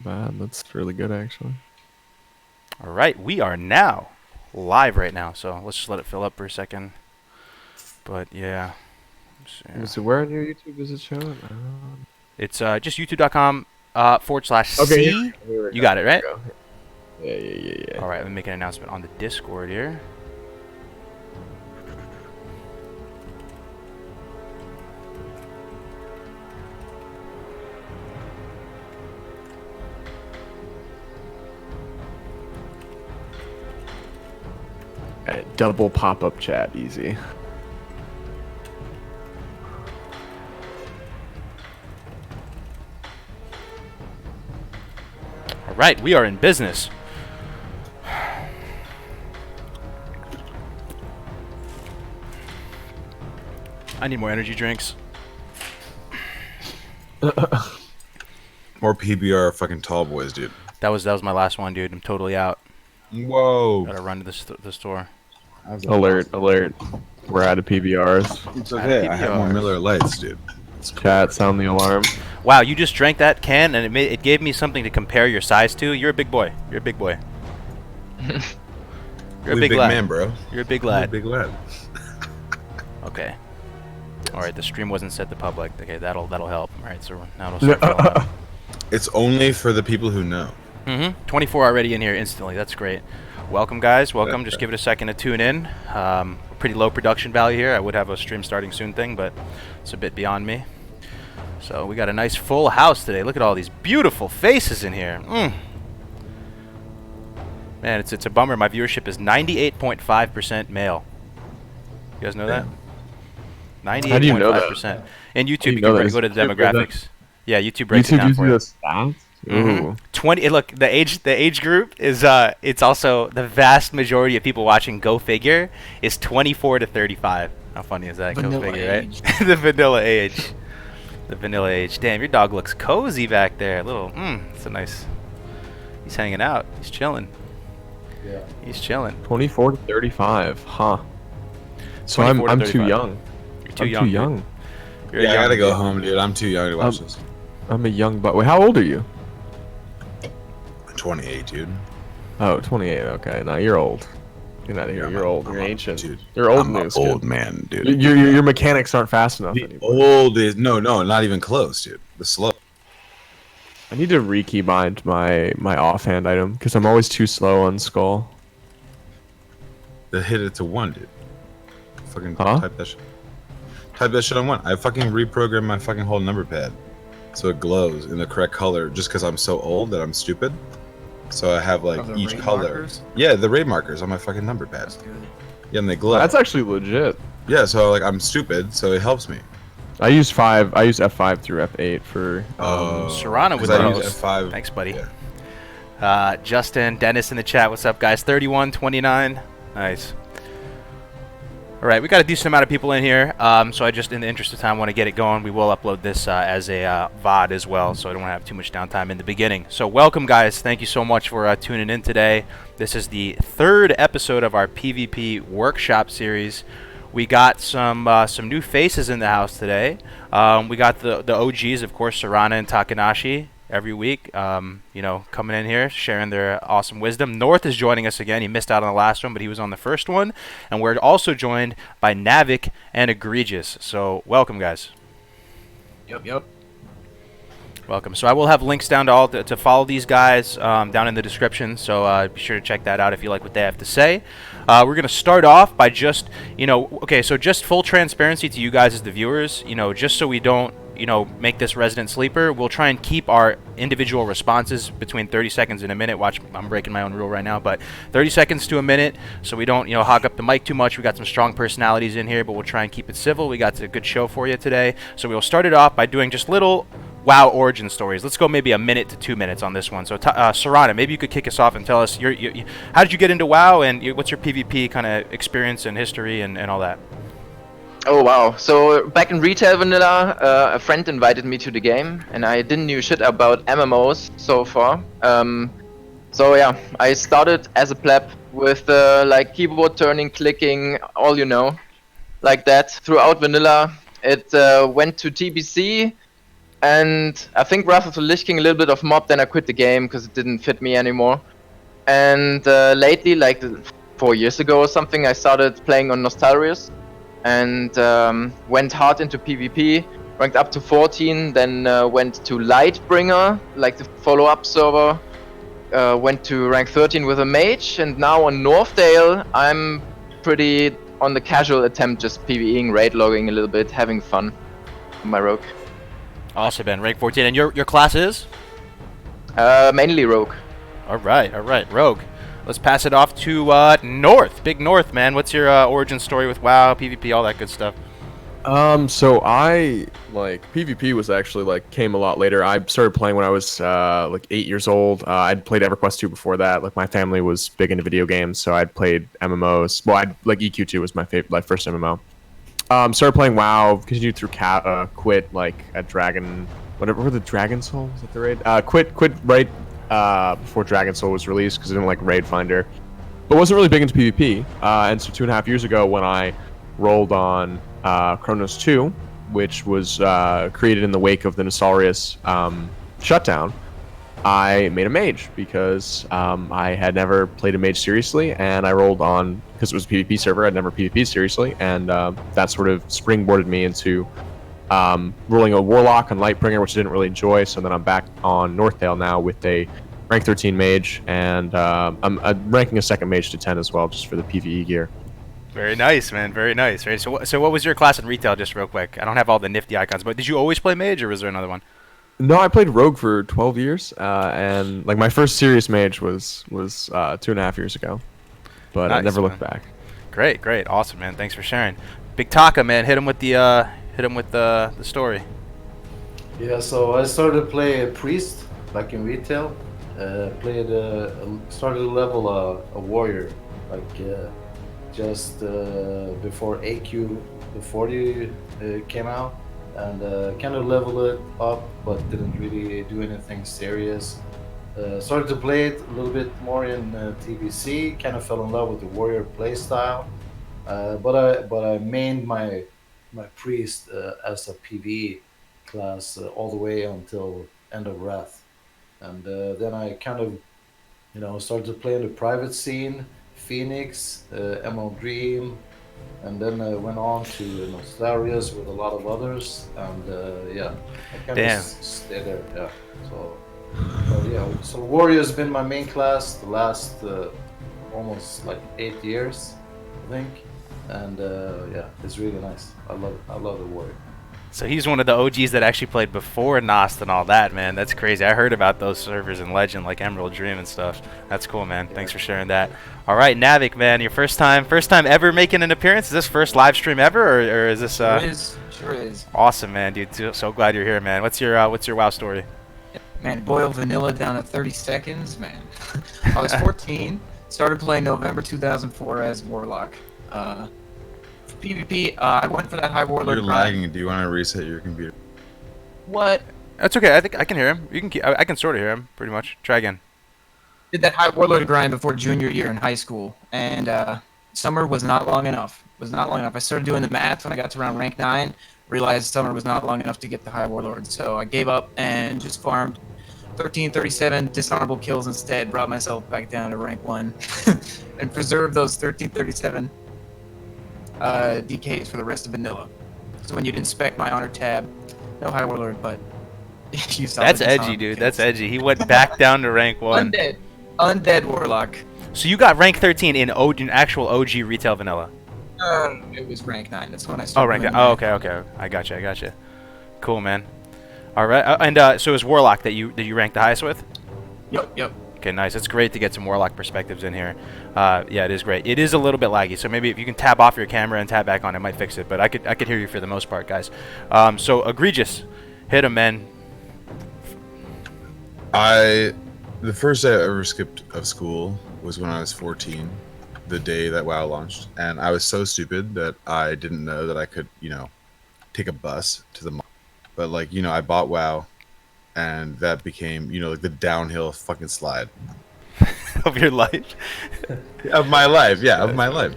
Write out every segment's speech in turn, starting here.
bad. That's really good, actually. All right, we are now live right now, so let's just let it fill up for a second. But yeah, So where on your YouTube is it showing? it's just youtube.com Okay, /C. here we You go. got it, right? Yeah. All right, let me make an announcement on the Discord here. Double pop-up chat, easy. All right, we are in business. I need more energy drinks. More PBR fucking tall boys, dude. That was my last one, dude. I'm totally out. Whoa. Gotta run to the store. Alert. We're out of PBRs. It's okay. I have more PBRs. Miller Lights, dude. Chat, sound the alarm. Wow, you just drank that can and it gave me something to compare your size to. You're a big boy. You're a big boy. You're a big lad. man, bro. You're a big You're a lad. big lad. Okay. All right, the stream wasn't set to public. Okay, that'll help. All right, so now it'll start filling up. It's only for the people who know. 24 already in here instantly. That's great. Welcome, guys. Welcome. Just give it a second to tune in. Pretty low production value here. I would have a stream starting soon thing, but it's a bit beyond me. So we got a nice full house today. Look at all these beautiful faces in here. Man, it's a bummer. My viewership is 98.5% male. You guys know that? 98.5%. How do you know that? And YouTube, you know can that? go to the YouTube does demographics. Yeah, YouTube breaks it down gives for you you. the stats? Ooh. 20. Look, the age group is it's also the vast majority of people watching. Go figure is 24 to 35. How funny is that? Vanilla Go figure, age. right? The vanilla age. The vanilla age. Damn, your dog looks cozy back there. Little. It's a nice. He's hanging out. He's chilling. Yeah. He's chilling. 24 to 35, huh? So 24 to I'm 35. too young. You're too I'm young. too young. You're Yeah, I young, gotta go dude. home, dude. I'm too young to watch this. I'm a young buck. Wait, how old are you? I'm 28, dude. Oh, 28. Okay, now you're old. Get out of here. Yeah, You're old. You're I'm ancient. dude. You're old I'm an news. old kid. man, dude. Your mechanics aren't fast enough The anymore. old is no, not even close, dude. The slow. I need to re-keybind my offhand item because I'm always too slow on skull. The hit it to 1, dude. Fucking Huh? type that shit. Type that shit on 1. I fucking reprogrammed my fucking whole number pad so it glows in the correct color just because I'm so old that I'm stupid. So I have like Oh, the each raid color. markers? Yeah, the raid markers on my fucking number pad. That's good. Yeah, and they glow. That's actually legit. Yeah, so like I'm stupid, so it helps me. I use F5 through F8 for. Sorrana with 'Cause I use those. F5. Thanks, buddy. Yeah. Justin, Dennis in the chat. What's up, guys? 3129. Nice. All right, we got a decent amount of people in here. So I just, in the interest of time, want to get it going. We will upload this as a VOD as well, so I don't want to have too much downtime in the beginning. So welcome, guys. Thank you so much for tuning in today. This is the third episode of our PvP workshop series. We got some new faces in the house today. We got the OGs, of course, Sorrana and Takanashi. Every week, coming in here, sharing their awesome wisdom. North is joining us again. He missed out on the last one, but he was on the first one. And we're also joined by Navak and Egregious. So welcome, guys. Yep. Welcome. So I will have links down to follow these guys down in the description. So be sure to check that out if you like what they have to say. We're going to start off by just, so just full transparency to you guys as the viewers, just so we don't, make this resident sleeper. We'll try and keep our individual responses between 30 seconds and a minute. Watch, I'm breaking my own rule right now, but 30 seconds to a minute, so we don't, hog up the mic too much. We got some strong personalities in here, but we'll try and keep it civil. We got a good show for you today. So we'll start it off by doing just little WoW origin stories. Let's go maybe a minute to 2 minutes on this one. So Sorrana, maybe you could kick us off and tell us how did you get into WoW and what's your PvP kind of experience and history and all that. Oh wow, so back in retail vanilla, a friend invited me to the game and I didn't know shit about MMOs so far. So yeah, I started as a pleb with like keyboard turning, clicking, all like that throughout vanilla. It went to TBC, And I think Wrath of the Lich King, a little bit of mob, then I quit the game because it didn't fit me anymore. And lately, like 4 years ago or something, I started playing on Nostalrius and went hard into PvP, ranked up to 14, then went to Lightbringer, like the follow-up server, went to rank 13 with a mage, and now on Northdale, I'm pretty on the casual attempt, just PvEing, raid logging a little bit, having fun on my rogue. Awesome, man. Rank 14. And your class is? Mainly rogue. All right, Rogue. Let's pass it off to North. Big North, man. What's your origin story with WoW, PvP, all that good stuff? So I PvP was actually came a lot later. I started playing when I was 8 years old. I'd played EverQuest 2 before that. Like my family was big into video games, so I'd played MMOs. Well, EQ2 was my first MMO. Started playing WoW, continued through quit at Dragon, whatever were the Dragon Soul, was that the raid? Quit right before Dragon Soul was released because I didn't like Raid Finder, but wasn't really big into PvP. And so 2.5 years ago, when I rolled on Chronos 2, which was created in the wake of the Nostalrius shutdown, I made a mage because I had never played a mage seriously, and I rolled on because it was a PvP server. I'd never PvP'd seriously, and that sort of springboarded me into rolling a Warlock on Lightbringer, which I didn't really enjoy. So then I'm back on Northdale now with a rank 13 mage, and I'm ranking a second mage to 10 as well, just for the PvE gear. Very nice, man. Very nice. Right. So what was your class in retail, just real quick? I don't have all the nifty icons, but did you always play mage, or was there another one? No, I played Rogue for 12 years, and my first serious mage was 2.5 years ago, but Nice, I never looked man. back. Great, awesome, man. Thanks for sharing. Big Taka, man. Hit him with the story. Yeah, so I started to play a priest back in retail. Started to level a warrior, just before AQ the 40 came out, and kind of leveled it up, but didn't really do anything serious. Started to play it a little bit more in TBC. Kind of fell in love with the warrior playstyle, but I mained my priest as a PvE class all the way until End of Wrath, and then I kind of started to play in the private scene, Phoenix, Emerald Dream, and then I went on to Nostalrius with a lot of others, and I kind of stayed there. Yeah, so Warrior's been my main class the last almost 8 years, I think, and it's really nice. I love the Warrior. So he's one of the OGs that actually played before Nost and all that, man. That's crazy. I heard about those servers in Legend, like Emerald Dream and stuff. That's cool, man. Yeah. Thanks for sharing that. All right, Navak, man, your first time ever making an appearance? Is this first live stream ever, or is this? Sure is. Awesome, man, dude. So glad you're here, man. What's your WoW story? Man, boiled vanilla down to 30 seconds, man. I was 14. Started playing November 2004 as Warlock. PvP, I went for that high warlord. You're lagging. Do you want to reset your computer? What? That's okay. I think I can hear him. You can. I can sort of hear him, pretty much. Try again. Did that high warlord grind before junior year in high school, and summer was not long enough. I started doing the math when I got to around rank 9. Realized summer was not long enough to get the high warlord, so I gave up and just farmed 1337 dishonorable kills instead. Brought myself back down to rank 1, and preserved those 1337. DKs for the rest of vanilla. So when you'd inspect my honor tab, no high warlord, but you saw. That's edgy, dude. Kills. That's edgy. He went back down to rank 1. Undead warlock. So you got rank 13 in actual OG retail vanilla. It was rank 9. That's when I started. Oh, rank 9. Oh, okay. I got you. Cool, man. All right. And so it was Warlock that you ranked the highest with? Yep. Okay, nice. It's great to get some Warlock perspectives in here. Yeah, it is great. It is a little bit laggy, so maybe if you can tab off your camera and tab back on, it might fix it. But I could hear you for the most part, guys. So Egregious, hit him, man. The first day I ever skipped of school was when I was 14, the day that WoW launched, and I was so stupid that I didn't know that I could, take a bus to the mall. But I bought WoW. And that became, the downhill fucking slide of your life. of my life, yeah, of my life.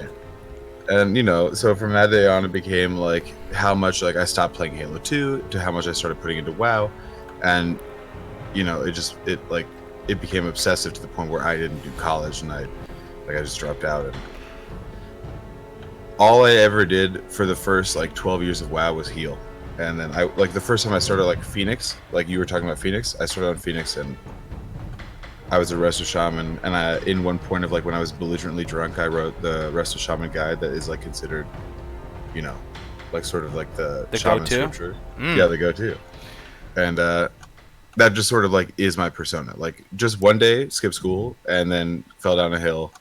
And you know, so from that day on, it became like how much like I stopped playing Halo 2 to how much I started putting into WoW, and you know, it became obsessive to the point where I didn't do college, and I just dropped out. And all I ever did for the first like 12 years of WoW was heal. And then I like the first time I started like Phoenix, like you were talking about Phoenix, I started on Phoenix and I was a Resto Shaman, and in one point of like when I was belligerently drunk, I wrote the Resto Shaman guide that is like considered, you know, like sort of like the shaman go-to? scripture. Yeah, the go-to. And that just sort of like is my persona. Like just one day, skip school, and then fell down a hill,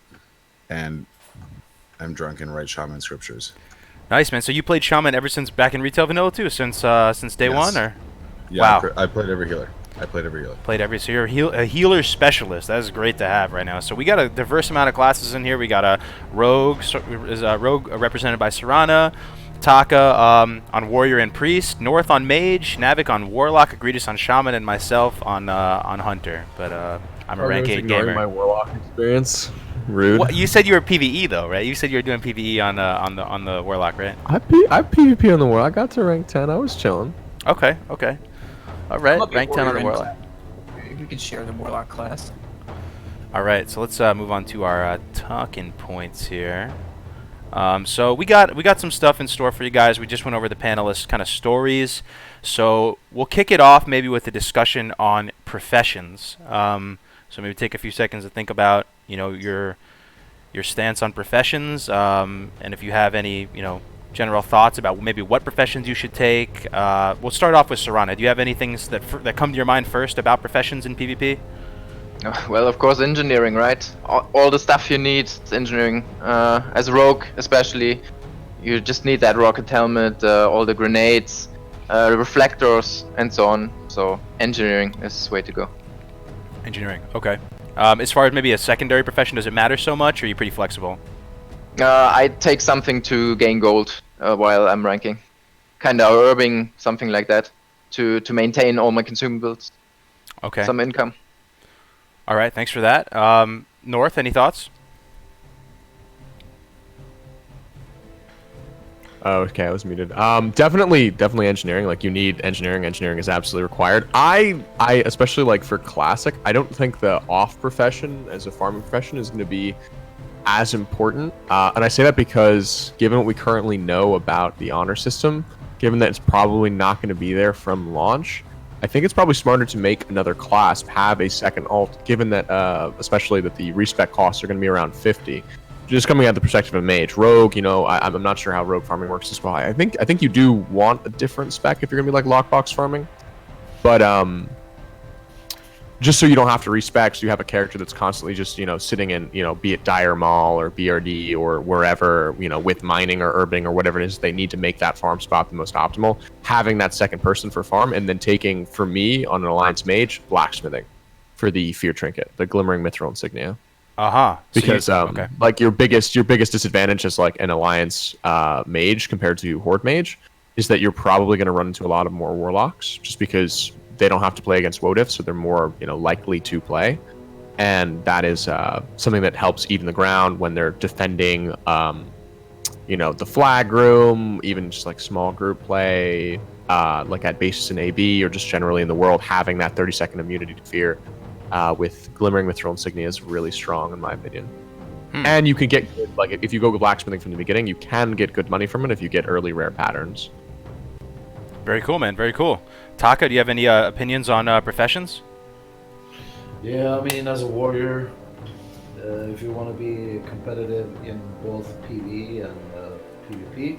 and I'm drunk and write shaman scriptures. Nice, man. So you played Shaman ever since back in retail vanilla too, since day one, or? Yeah, wow. I played every healer. So you're a healer specialist. That is great to have right now. So we got a diverse amount of classes in here. We got a rogue, rogue represented by Sorrana, Taka on warrior and priest, North on mage, Navak on warlock, Egregious on shaman, and myself on hunter. But I'm a rank 8 gamer. My warlock experience. Rude. What, you said you were PVE though, right? You said you were doing PVE on the warlock, right? I PvP on the warlock. I got to rank 10. I was chilling. Okay. All right, rank 10 on the warrior warlock. We could share the warlock class. All right, so let's move on to our talking points here. So we got some stuff in store for you guys. We just went over the panelists' kind of stories. So we'll kick it off maybe with a discussion on professions. So maybe take a few seconds to think about, you know, your stance on professions, and if you have any, you know, general thoughts about maybe what professions you should take. We'll start off with Sorrana. Do you have any things that come to your mind first about professions in PvP? Well, of course, engineering, right? All the stuff you need is engineering. As a rogue, especially, you just need that rocket helmet, all the grenades, reflectors, and so on. So engineering is the way to go. Engineering, okay. As far as maybe a secondary profession, does it matter so much, or are you pretty flexible? I take something to gain gold while I'm ranking. Kinda herbing, something like that, to maintain all my consumables. Okay. Some income. All right, thanks for that. North, any thoughts? Oh, okay, I was muted. Definitely engineering. Like, you need engineering. Engineering is absolutely required. I especially like for classic, I don't think the off profession as a farming profession is going to be as important. And I say that because given what we currently know about the honor system, given that it's probably not going to be there from launch, I think it's probably smarter to make another class, have a second alt, given that especially that the respec costs are going to be around 50. Just coming at the perspective of mage, rogue, you know, I'm not sure how rogue farming works as well. I think you do want a different spec if you're gonna be like lockbox farming, but just so you don't have to respec, so you have a character that's constantly just, you know, sitting in, you know, be it Dire Mall or BRD or wherever, you know, with mining or herbing or whatever it is they need to make that farm spot the most optimal. Having that second person for farm, and then taking, for me on an alliance mage, blacksmithing for the fear trinket, the glimmering mithril insignia. Because okay. like your biggest disadvantage as like an alliance mage compared to horde mage is that you're probably going to run into a lot of more warlocks, just because they don't have to play against WoW diff, so they're more, you know, likely to play, and that is something that helps even the ground when they're defending, you know, the flag room, even just like small group play, like at bases in AB or just generally in the world. Having that 30-second immunity to fear with Glimmering Mithril Insignia is really strong in my opinion. And you can get good, like if you go blacksmithing from the beginning, you can get good money from it if you get early rare patterns. Very cool, man. Very cool. Taka, do you have any opinions on professions? Yeah, I mean, as a warrior, if you want to be competitive in both PvE and PvP,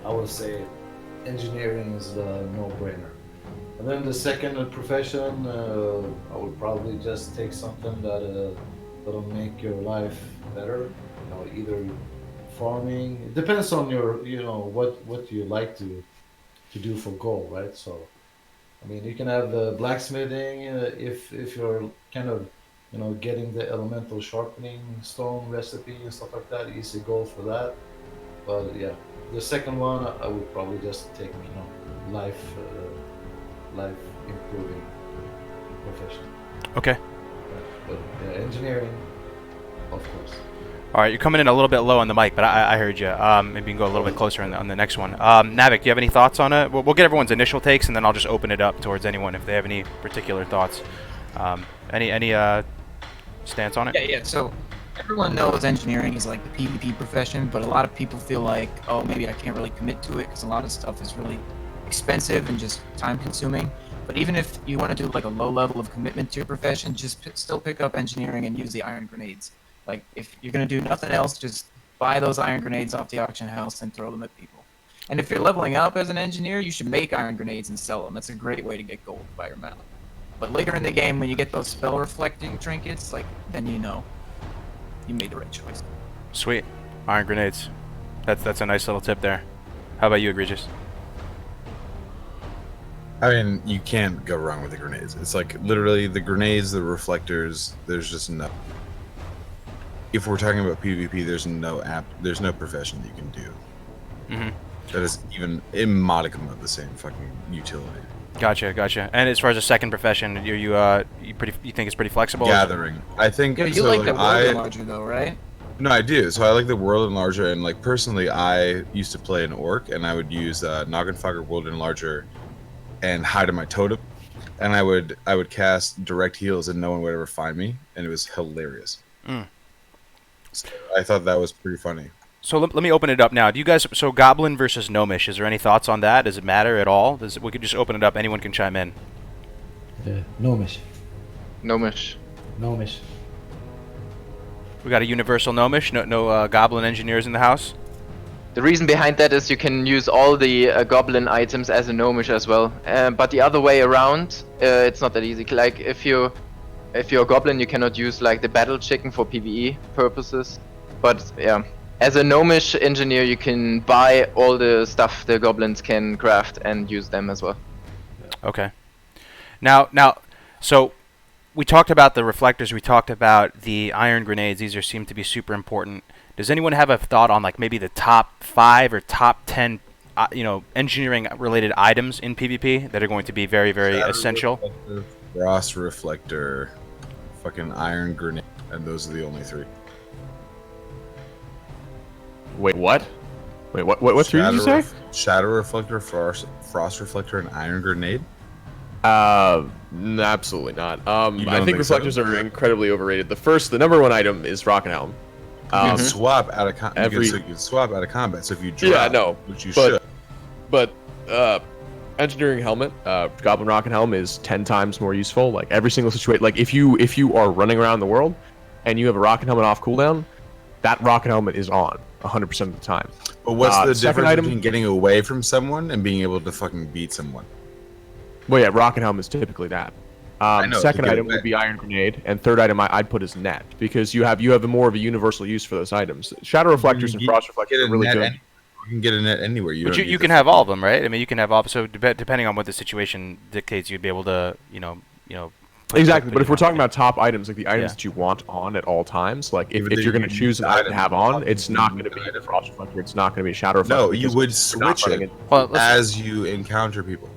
I would say engineering is a no-brainer. And then the second profession, I would probably just take something that'll make your life better. You know, either farming. It depends on your, you know, what you like to do for goal, right? So, I mean, you can have the blacksmithing if you're kind of, you know, getting the elemental sharpening stone recipe and stuff like that. Easy goal for that. But yeah, the second one, I would probably just take, you know, life improving profession. Okay. But yeah, engineering, of course. All right, you're coming in a little bit low on the mic, but I heard you. Maybe you can go a little bit closer on the next one. Navak, do you have any thoughts on it? We'll get everyone's initial takes, and then I'll just open it up towards anyone if they have any particular thoughts. Any stance on it? Yeah. So everyone knows engineering is like the PvP profession, but a lot of people feel like, oh, maybe I can't really commit to it because a lot of stuff is really expensive and just time consuming. But even if you want to do like a low level of commitment to your profession, just still pick up engineering and use the iron grenades. Like, if you're going to do nothing else, just buy those iron grenades off the auction house and throw them at people. And if you're leveling up as an engineer, you should make iron grenades and sell them. That's a great way to get gold by your mouth. But later in the game, when you get those spell-reflecting trinkets, like, then you know you made the right choice. Sweet. Iron grenades. That's a nice little tip there. How about you, Egregious? I mean, you can't go wrong with the grenades. It's like literally the grenades, the reflectors. There's just no. If we're talking about PvP, there's no profession that you can do that is even a modicum of the same fucking utility. Gotcha. And as far as a second profession, you think it's pretty flexible? Gathering. I think. Yeah, you so, like the world enlarger though, right? No, I do. So I like the world enlarger, and like personally, I used to play an orc, and I would use Noggenfogger world enlarger and hide in my totem, and I would cast direct heals, and no one would ever find me, and it was hilarious. So I thought that was pretty funny. So let me open it up now. Do you guys, so Goblin versus Gnomish, is there any thoughts on that? Does it matter at all? We could just open it up. Anyone can chime in. Gnomish. Gnomish. Gnomish. We got a universal Gnomish. No Goblin engineers in the house. The reason behind that is you can use all the goblin items as a gnomish as well. But the other way around, it's not that easy. Like if you're a goblin, you cannot use like the battle chicken for PvE purposes. But yeah, as a gnomish engineer, you can buy all the stuff the goblins can craft and use them as well. Okay. Now, so we talked about the reflectors. We talked about the iron grenades. These seem to be super important. Does anyone have a thought on like maybe the top 5 or top 10, engineering-related items in PvP that are going to be very, very essential? Frost reflector, fucking iron grenade, and those are the only 3. Wait, what? What 3 did you say? Shadow reflector, frost reflector, and iron grenade. Absolutely not. I think reflectors are incredibly overrated. The number 1 item is Rocket Helm. You can swap out of combat. You can swap out of combat. So if you drop, which you should. But engineering helmet, Goblin Rocket Helm is 10 times more useful. Like every single situation, like if you are running around the world and you have a rocket helmet off cooldown, that rocket helmet is on 100% of the time. But what's the difference between getting away from someone and being able to fucking beat someone? Well, yeah, rocket helmet is typically that. Second item would be iron grenade, and third item I'd put as net, because you have more of a universal use for those items. Shadow reflectors and frost reflectors are really good. You can get a net anywhere. You can have all of them, right? I mean, you can have all. So depending on what the situation dictates, you'd be able to, Exactly, but if we're talking about top items, like the items that you want on at all times, like if you're going to choose an item to have on, it's not going to be the frost reflector, it's not going to be shadow reflector. No, you would switch it as you encounter people.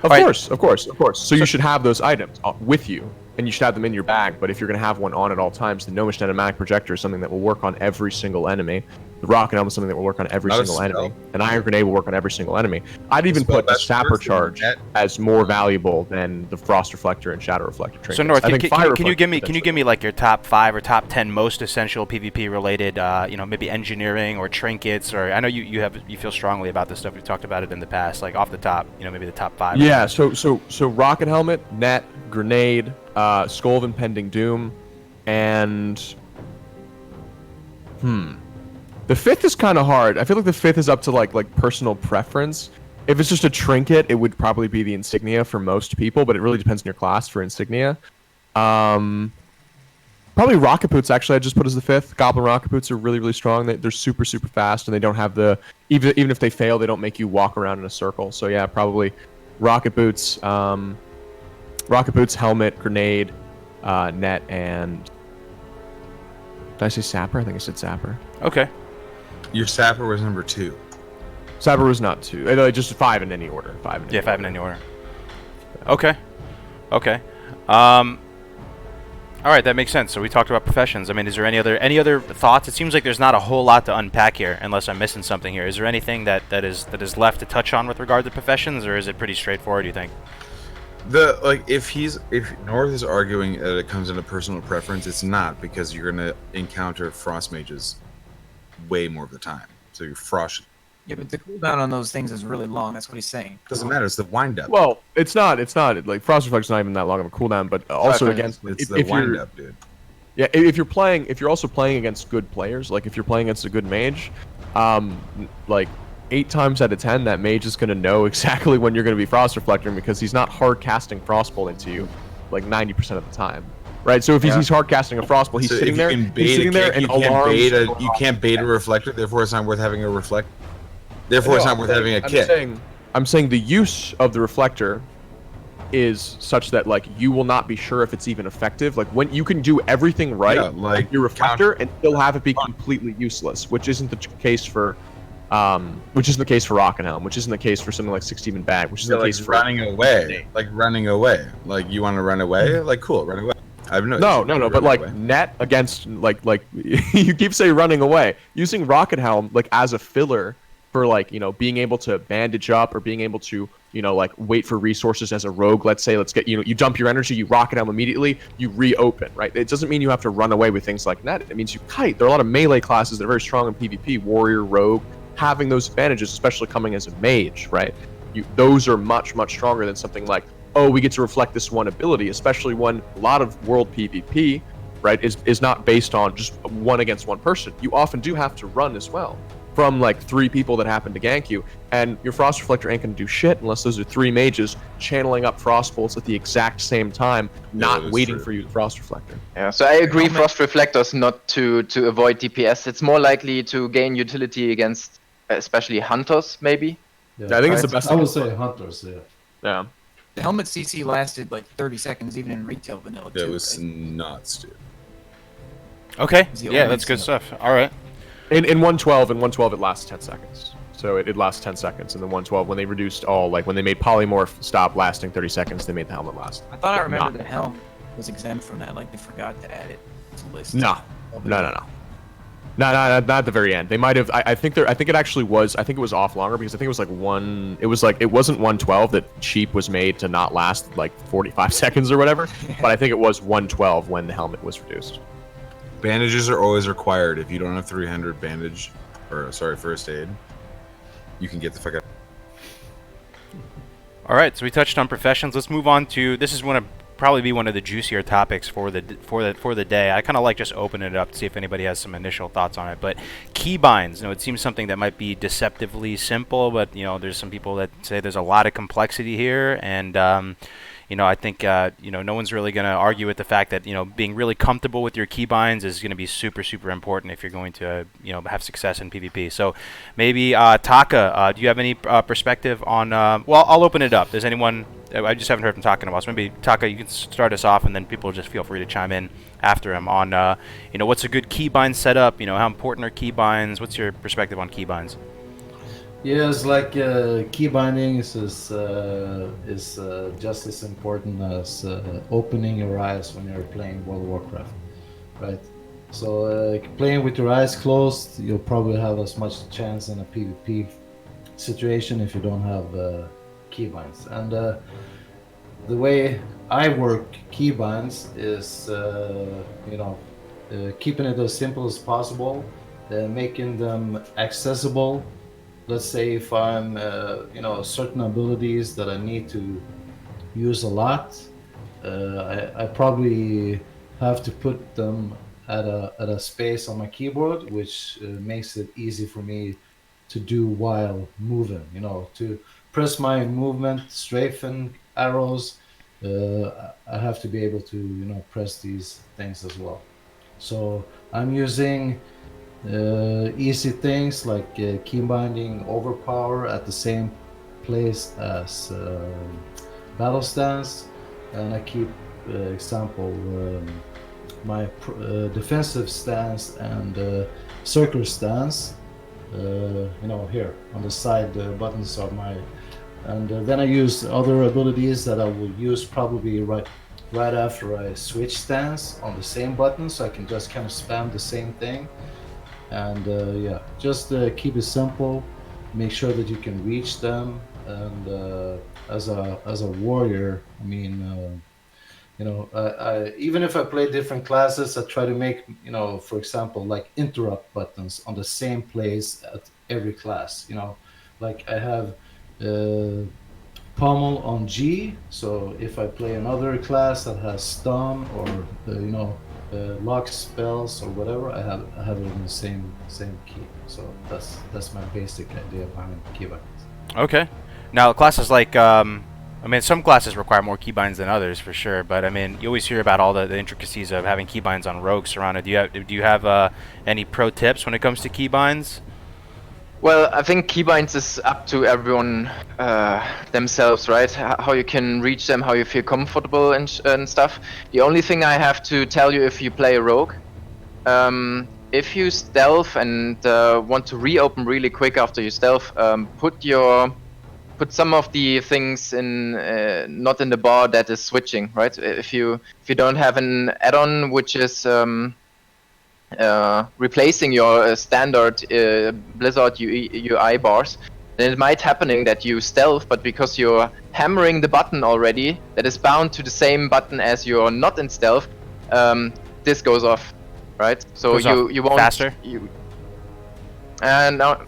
Of course. So you should have those items with you, and you should have them in your bag. But if you're going to have one on at all times, the Gnomish Netomatic Projector is something that will work on every single enemy. The Rocket Helm is something that will work on every single enemy. An Iron Grenade will work on every single enemy. I'd even put the Sapper Charge as more valuable than the Frost Reflector and Shadow Reflector trinkets. So North, can you give me like your top 5 or top 10 most essential PvP related, maybe engineering or trinkets, or I know you feel strongly about this stuff. We've talked about it in the past, like off the top, maybe the top 5. Yeah. So Rocket Helmet, Net, Grenade, Skull of Impending Doom, and the 5th is kind of hard. I feel like the 5th is up to like personal preference. If it's just a trinket, it would probably be the insignia for most people, but it really depends on your class for insignia. Probably rocket boots, actually, I just put as the 5th. Goblin rocket boots are really, really strong. They're super, super fast, and they don't have even if they fail, they don't make you walk around in a circle. So yeah, probably rocket boots, helmet, grenade, net, and did I say sapper? I think I said sapper. Okay. Your sapper was number 2. Sapper was not 2. Just 5 in any order. 5 in any order. Okay. All right, that makes sense. So we talked about professions. I mean, is there any other thoughts? It seems like there's not a whole lot to unpack here, unless I'm missing something here. Is there anything that is left to touch on with regard to professions, or is it pretty straightforward? Do you think? If North is arguing that it comes into personal preference, it's not, because you're gonna encounter frost mages way more of the time. So you're frost. Yeah, but the cooldown on those things is really long. That's what he's saying. Doesn't matter. It's the wind up. Well, it's not. Like Frost Reflect's not even that long of a cooldown, but also against It's if the wind you're, up, dude. yeah, if you're also playing against good players, like if you're playing against a good mage, like 8 times out of 10, that mage is gonna know exactly when you're gonna be Frost Reflecting, because he's not hard casting Frostbolt into you, like 90% of the time. Right, so if he's hard casting a Frostbolt, he's So sitting if there. you can He's sitting there, and alarms. you can't bait a reflector. Therefore, it's not worth having a reflect. Therefore, it's not worth having a kit. I'm saying the use of the reflector is such that like you will not be sure if it's even effective. Like when you can do everything right, Yeah, like your reflector, and still have it be completely useless, which isn't the case for Rockenhelm, which isn't the case for something like 16 Bag, which isn't the like case for running away. Like running away. Like you want to run away? Like cool, run away. I have no. But like net against like you keep saying running away, using Rockenhelm like as a filler for like, you know, being able to bandage up, or being able to, you know, like wait for resources as a rogue. Let's say, you dump your energy, you Rockenhelm immediately, you reopen, right? It doesn't mean you have to run away with things like that. It means you kite. There are a lot of melee classes that are very strong in PvP, warrior, rogue, having those advantages, especially coming as a mage, right? Those are much, much stronger than something like, oh, we get to reflect this one ability, especially when a lot of world PvP, right, is not based on just one against one person. You often do have to run as well from like 3 people that happen to gank you, and your Frost Reflector ain't gonna do shit unless those are 3 mages channeling up Frost Bolts at the exact same time, not waiting for you to Frost Reflector. Yeah, so I agree. Frost Reflectors not to avoid DPS. It's more likely to gain utility against, especially hunters, maybe. Yeah, I think it's the best. I would say hunters. Yeah. Yeah. The helmet CC lasted like 30 seconds, even in retail vanilla. That too, was right? nuts, dude. Okay. The Yeah, only that's good stuff. stuff. All right. In 112, it lasts 10 seconds. So it lasts 10 seconds. And then 112, when they reduced when they made polymorph stop lasting 30 seconds, they made the helmet last. I thought I remembered the helmet was exempt from that. Like they forgot to add it to the list. No, not at the very end. They might have. I think it actually was. I think it was off longer, because I think it was like one. It was like, it wasn't 112 that cheap was made to not last like 45 seconds or whatever. But I think it was 112 when the helmet was reduced. Bandages are always required. If you don't have 300 bandage, first aid, you can get the fuck out. All right. So we touched on professions. Let's move on to, this is probably one of the juicier topics for the day. I kind of like just opening it up to see if anybody has some initial thoughts on it. But keybinds, it seems something that might be deceptively simple, but there's some people that say there's a lot of complexity here, and I think no one's really going to argue with the fact that being really comfortable with your keybinds is going to be super, super important if you're going to have success in PvP. So maybe Taka, do you have any perspective on? Well, I'll open it up. Does anyone? I just haven't heard from Taka in a while. So maybe Taka, you can start us off, and then people just feel free to chime in after him on what's a good keybind setup. How important are keybinds? What's your perspective on keybinds? Yeah, it's like key binding is just as important as opening your eyes when you're playing World of Warcraft, right? So playing with your eyes closed, you'll probably have as much chance in a PvP situation if you don't have keybinds. And the way I work keybinds is, keeping it as simple as possible, making them accessible. Let's say if I'm, certain abilities that I need to use a lot, I probably have to put them at a space on my keyboard, which makes it easy for me to do while moving. To press my movement, strafen, arrows, I have to be able to, press these things as well. So I'm using easy things like key binding overpower at the same place as battle stance, and I keep example my defensive stance and circular stance here on the side buttons of my, and then I use other abilities that I will use probably right right after I switch stance on the same button, so I can just kind of spam the same thing. And yeah, just keep it simple. Make sure that you can reach them. And as a warrior, I mean, even if I play different classes, I try to make, for example, like interrupt buttons on the same place at every class. Like I have pommel on G. So if I play another class that has stun or lock spells or whatever, I have it in the same key. So that's my basic idea behind keybinds. Okay. Now classes like I mean, some classes require more keybinds than others for sure, but I mean, you always hear about all the intricacies of having keybinds on rogues. Sorrana, do you have any pro tips when it comes to keybinds? Well, I think keybinds is up to everyone themselves, right? How you can reach them, how you feel comfortable and stuff. The only thing I have to tell you, if you play a rogue, if you stealth and want to reopen really quick after you stealth, put some of the things in not in the bar that is switching, right? If you don't have an add-on which is replacing your standard Blizzard UI bars, then it might happening that you stealth, but because you're hammering the button already, that is bound to the same button as you're not in stealth, this goes off, right? So you won't faster. And now,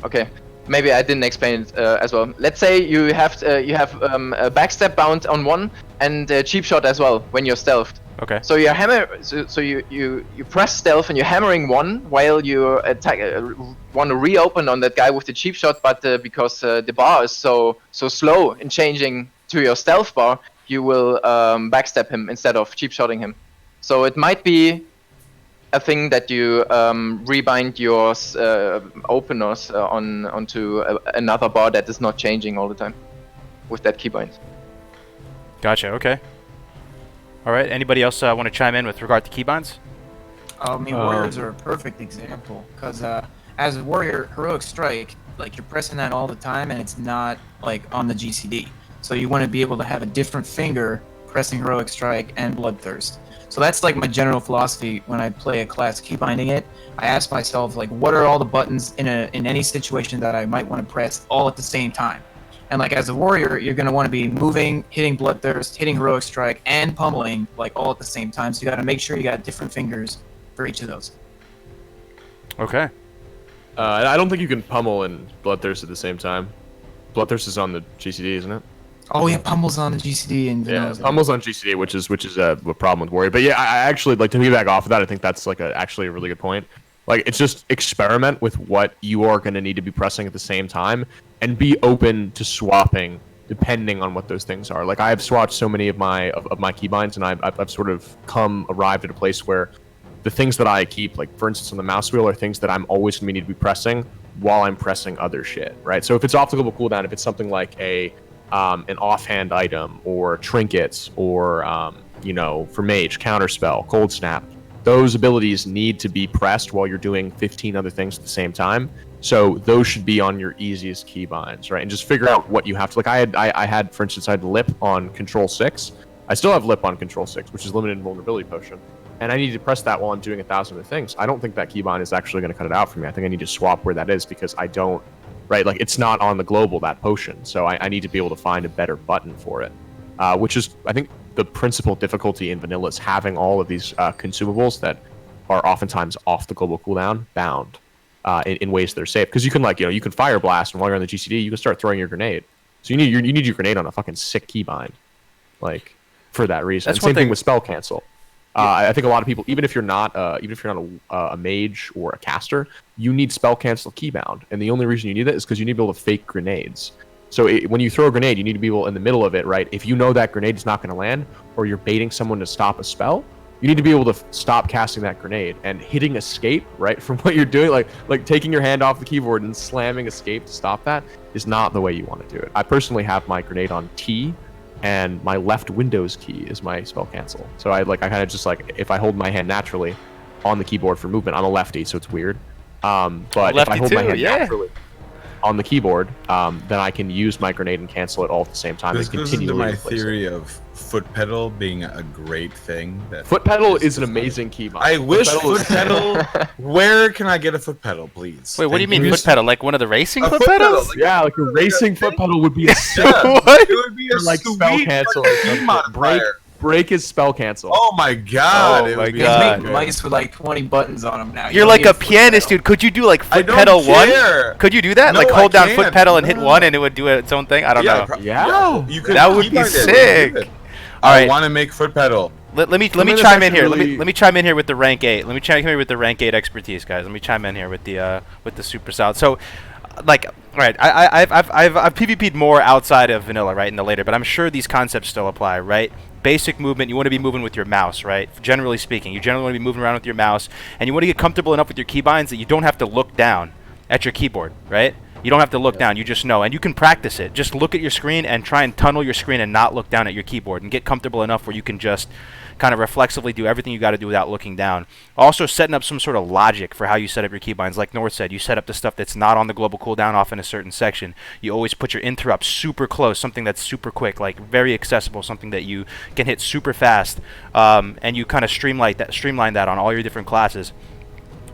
okay. Maybe I didn't explain it as well. Let's say you have a backstep bound on one and a cheap shot as well when you're stealthed. Okay. So you you press stealth and you're hammering one while you want to reopen on that guy with the cheap shot, but because the bar is so slow in changing to your stealth bar, you will backstep him instead of cheap shotting him. So it might be a thing that you rebind your openers onto another bar that is not changing all the time with that keybind. Gotcha. Okay. All right. Anybody else want to chime in with regard to keybinds? I mean, warriors are a perfect example because as a warrior, heroic strike, like you're pressing that all the time, and it's not like on the GCD. So you want to be able to have a different finger pressing heroic strike and bloodthirst. So that's like my general philosophy when I play a class keybinding it. I ask myself, like, what are all the buttons in any situation that I might want to press all at the same time? And like as a warrior, you're going to want to be moving, hitting bloodthirst, hitting heroic strike, and pummeling like all at the same time. So you got to make sure you got different fingers for each of those. Okay. I don't think you can pummel and bloodthirst at the same time. Bloodthirst is on the GCD, isn't it? Oh yeah, pummel's on the GCD and yeah, pummel's on GCD, which is a problem with warrior. But yeah, I actually like to piggyback off of that. I think that's like actually a really good point. Like, it's just experiment with what you are going to need to be pressing at the same time, and be open to swapping depending on what those things are. Like, I have swatched so many of my keybinds, and I've sort of arrived at a place where the things that I keep, like for instance on the mouse wheel, are things that I'm always going to need to be pressing while I'm pressing other shit, right? So if it's off the global cooldown, if it's something like an offhand item or trinkets or for mage, counterspell, cold snap, those abilities need to be pressed while you're doing 15 other things at the same time. So those should be on your easiest keybinds, right? And just figure out what you have to, like I had, for instance, I had lip on control 6. I still have lip on control 6, which is limited invulnerability potion. And I need to press that while I'm doing 1,000 other things. I don't think that keybind is actually going to cut it out for me. I think I need to swap where that is, because I don't, right? Like, it's not on the global, that potion. So I need to be able to find a better button for it, which is, I think, the principal difficulty in vanilla is having all of these consumables that are oftentimes off the global cooldown bound in ways that are safe. Because you can, you can fire blast, and while you're on the GCD, you can start throwing your grenade. So you need your grenade on a fucking sick keybind, like, for that reason. That's and same one thing thing with spell cancel. I think a lot of people, even if you're not a mage or a caster, you need spell cancel keybound, and the only reason you need it is because you need to be able to fake grenades. So when you throw a grenade, you need to be able in the middle of it, right? If you know that grenade is not going to land, or you're baiting someone to stop a spell, you need to be able to stop casting that grenade and hitting escape, right, from what you're doing, like taking your hand off the keyboard and slamming escape to stop that is not the way you want to do it. I personally have my grenade on T, and my left Windows key is my spell cancel. So I kind of just if I hold my hand naturally on the keyboard for movement, I'm a lefty, so it's weird. But if I hold my hand naturally, on the keyboard, then I can use my grenade and cancel it all at the same time. This and goes into continually my replace it. theory of foot pedal being a great thing. That Foot pedal is an amazing keybind. I wish pedal foot pedal. Where can I get a foot pedal, please? Wait, what do you Thank mean foot pedal? Like one of the racing A foot foot pedal, pedals? like- Yeah, like a racing foot pedal would be a sick Yeah, What? it would be a like sweet spell cancel. fucking key modifier. Break is spell cancel. Oh my god! Oh it my would be God. Make mice with like 20 buttons on them now. You You're don't like need a foot pianist, pedal. dude. Could you do like I foot don't pedal care. 1? Could you do that? No, Like hold I down foot can't. pedal and hit No. 1 and it would do its own thing? I don't know. Yeah. you could That would be keybind it. sick. Do it. All I right. want to make foot pedal. Let me Something chime that's in here. actually Let me chime in here with the rank 8. Let me chime in here with the rank 8 expertise, guys. Let me chime in here with the super south. So, like, all right, I've PvP'd more outside of vanilla, right, in the later, but I'm sure these concepts still apply, right? Basic movement, you want to be moving with your mouse, right? Generally speaking, you generally want to be moving around with your mouse, and you want to get comfortable enough with your keybinds that you don't have to look down at your keyboard, right? You don't have to look down, you just know, and you can practice it. Just look at your screen and try and tunnel your screen and not look down at your keyboard and get comfortable enough where you can just kind of reflexively do everything you got to do without looking down. Also setting up some sort of logic for how you set up your keybinds. Like North said, you set up the stuff that's not on the global cooldown off in a certain section. You always put your interrupt super close, something that's super quick, like very accessible, something that you can hit super fast, and you kind of streamline that on all your different classes.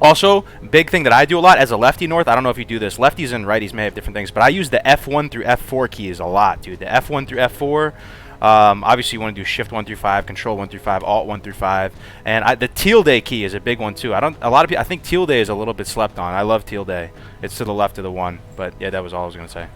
Also, big thing that I do a lot as a lefty, North, I don't know if you do this. Lefties and righties may have different things, but I use the F1 through F4 keys a lot, dude. The F1 through F4, obviously you want to do Shift 1 through 5, Control 1 through 5, Alt 1 through 5, and the tilde key is a big one too. I think tilde is a little bit slept on. I love tilde. It's to the left of the 1, but yeah, that was all I was gonna say.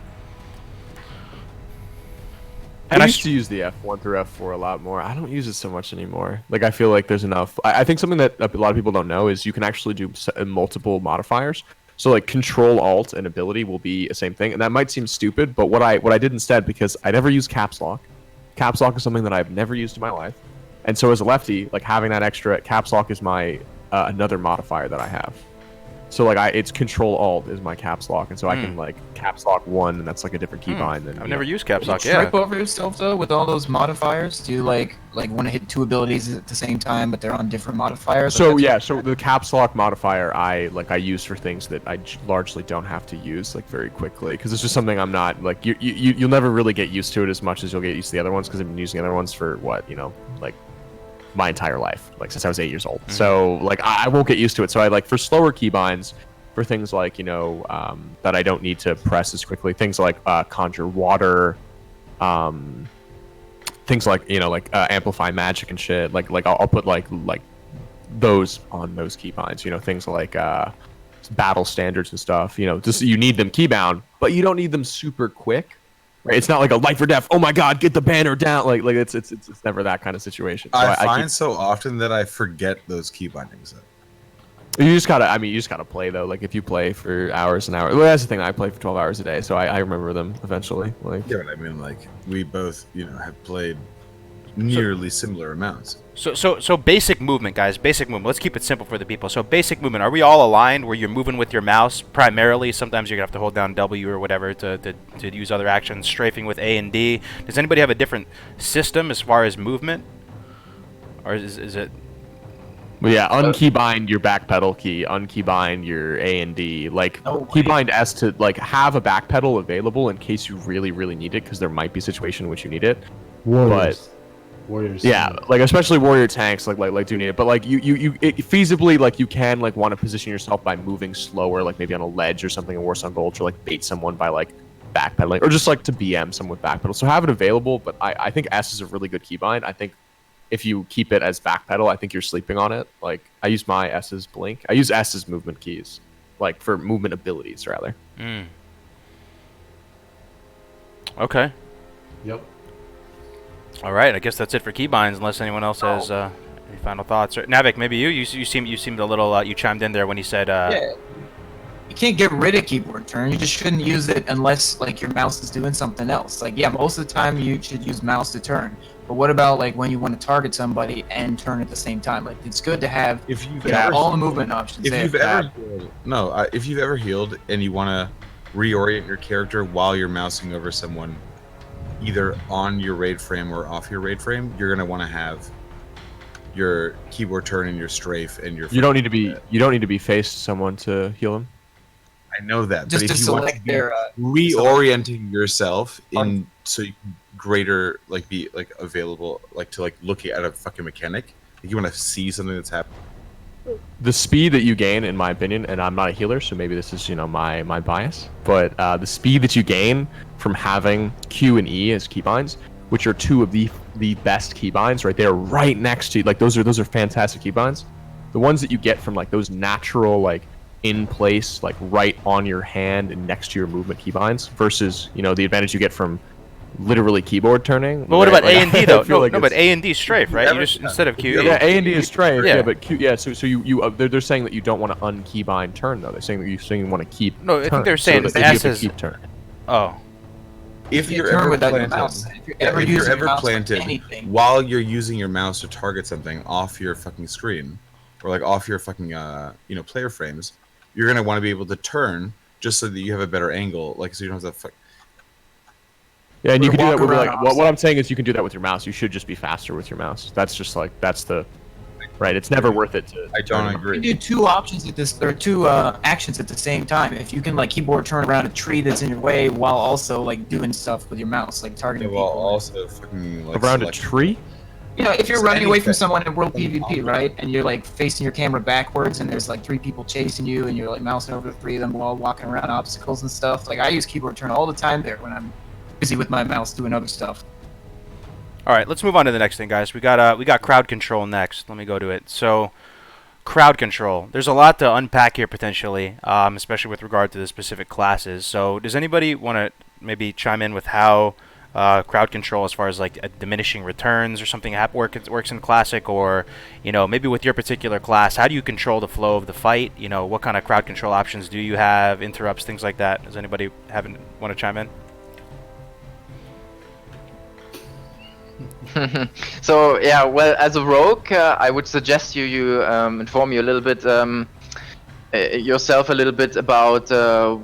I used to use the F1 through F4 a lot more. I don't use it so much anymore. Like, I feel like there's enough. I think something that a lot of people don't know is you can actually do multiple modifiers. So, like, Control, Alt, and Ability will be the same thing. And that might seem stupid, but what I did instead, because I never use Caps Lock. Caps Lock is something that I've never used in my life. And so as a lefty, like, having that extra Caps Lock is my another modifier that I have. So like it's Control Alt is my Caps Lock, and so I can like Caps Lock 1, and that's like a different keybind. I've never used Caps Do you Lock. Yeah. trip over yourself though with all those modifiers? Do you like want to hit 2 abilities at the same time, but they're on different modifiers? So Like, yeah, so the Caps Lock modifier I use for things that I largely don't have to use like very quickly, because it's just something I'm not like you'll never really get used to it as much as you'll get used to the other ones, because I've been using the other ones for what, like my entire life, like since I was 8 years old. So like I won't get used to it. So I like for slower keybinds, for things like that I don't need to press as quickly, things like conjure water, things like amplify magic and shit, like I'll put like those on those keybinds, things like battle standards and stuff, just you need them keybound, but you don't need them super quick, right? It's not like a life or death, oh my god, get the banner down, like it's never that kind of situation. So I find so often that I forget those key bindings. You just gotta play though. Like if you play for hours and hours, well, that's the thing. I play for 12 hours a day, so I remember them eventually. Like Yeah, but I mean, like we both, have played nearly similar amounts. So basic movement, guys. Basic movement. Let's keep it simple for the people. So basic movement. Are we all aligned where you're moving with your mouse primarily? Sometimes you're gonna have to hold down W or whatever to use other actions. Strafing with A and D. Does anybody have a different system as far as movement, or is it? Well, yeah, unkeybind your back pedal key, unkeybind your A and D. Like keybind S to like have a back pedal available in case you really, really need it, because there might be a situation in which you need it. Warriors. Yeah, like especially warrior tanks like do need it. But like you feasibly, like you can like want to position yourself by moving slower, like maybe on a ledge or something in Warsong Gulch, or like bait someone by like backpedaling, or just like to BM someone with backpedal. So have it available. But I think S is a really good keybind. I think if you keep it as backpedal, I think you're sleeping on it. Like I use my S's blink. I use S's movement keys, like for movement abilities rather. Okay. Yep. All right. I guess that's it for keybinds, unless anyone else has any final thoughts. Or, Navik, maybe you seemed a little you chimed in there when he said. Yeah. You can't get rid of keyboard turn. You just shouldn't use it unless like your mouse is doing something else. Like yeah, most of the time you should use mouse to turn. But what about like when you want to target somebody and turn at the same time? Like it's good to have If you've all the movement options. if you've ever healed and you want to reorient your character while you're mousing over someone, either on your raid frame or off your raid frame, you're gonna want to have your keyboard turn and your strafe and your. You don't need to be faced someone to heal him. I know that, Just but to if you want to select be their reorienting yourself in so you can greater like be like available like to like look at a fucking mechanic, like you want to see something that's happening. The speed that you gain, in my opinion, and I'm not a healer, so maybe this is my bias, but the speed that you gain from having Q and E as keybinds, which are two of the best keybinds, right? They're right next to you. Like those are fantastic keybinds. The ones that you get from like those natural like in place, like right on your hand and next to your movement keybinds, versus the advantage you get from literally keyboard turning. But what about A and D though? No, like but A and D strafe, right? You just instead of Q. Yeah, A and D is strafe. Yeah. Yeah, but Q. Yeah, so they're saying that you don't want to unkeybind turn though. They're saying that you want to keep. No, I think turn, they're saying so that S you have to is- keep turn. Oh. If you're turn ever without your planted, mouse. If you're yeah, ever if you're using your ever mouse for planted anything. while you're using your mouse to target something off your fucking screen, or like off your fucking player frames, you're gonna want to be able to turn just so that you have a better angle, like so you don't have to. Yeah, and you Or can do that walk with around like opposite. what I'm saying is you can do that with your mouse. You should just be faster with your mouse. That's just like that's the right. It's never worth it to. I don't You agree. can do two options at this, or two actions at the same time. If you can like keyboard turn around a tree that's in your way while also like doing stuff with your mouse, like targeting Well, people. also fucking like Around a select- tree. If you're So running away from anything. someone in World PvP, right, and you're like facing your camera backwards, and there's like 3 people chasing you, and you're like mousing over the 3 of them while walking around obstacles and stuff. Like I use keyboard turn all the time there when I'm busy with my mouse doing other stuff. All right, let's move on to the next thing, guys. We got crowd control next. Let me go to it. So, crowd control. There's a lot to unpack here potentially, especially with regard to the specific classes. So, does anybody want to maybe chime in with how crowd control, as far as like a diminishing returns or something, works in Classic, or maybe with your particular class, how do you control the flow of the fight? What kind of crowd control options do you have? Interrupts, things like that. Does anybody want to chime in? So yeah, well, as a rogue, I would suggest you inform you a little bit yourself a little bit about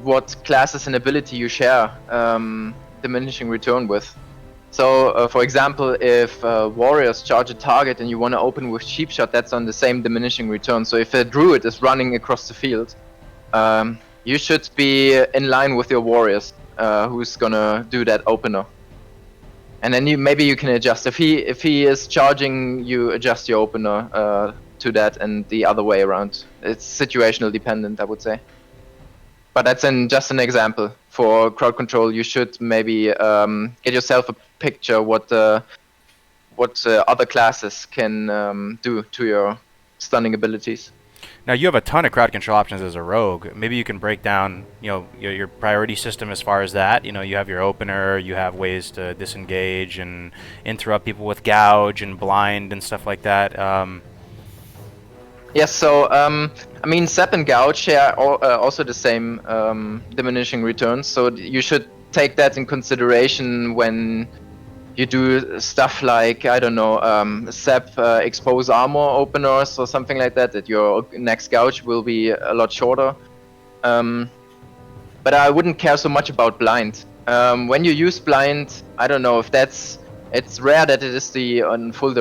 what classes and ability you share diminishing return with. So for example, if warriors charge a target and you want to open with cheap shot, that's on the same diminishing return. So if a druid is running across the field, you should be in line with your warriors who's gonna do that opener. And then maybe you can adjust. If he is charging, you adjust your opener to that, and the other way around. It's situational dependent, I would say. But that's just an example. For crowd control, you should maybe get yourself a picture what other classes can do to your stunning abilities. Now, you have a ton of crowd control options as a rogue. Maybe you can break down, your priority system as far as that. You have your opener, you have ways to disengage and interrupt people with gouge and blind and stuff like that. Yes, so I mean, Sap and Gouge share also the same diminishing returns, so you should take that in consideration when you do stuff like, I don't know, Sap expose armor openers or something like that, that your next Gouge will be a lot shorter. But I wouldn't care so much about blind. When you use blind, I don't know if it's rare that it is the on full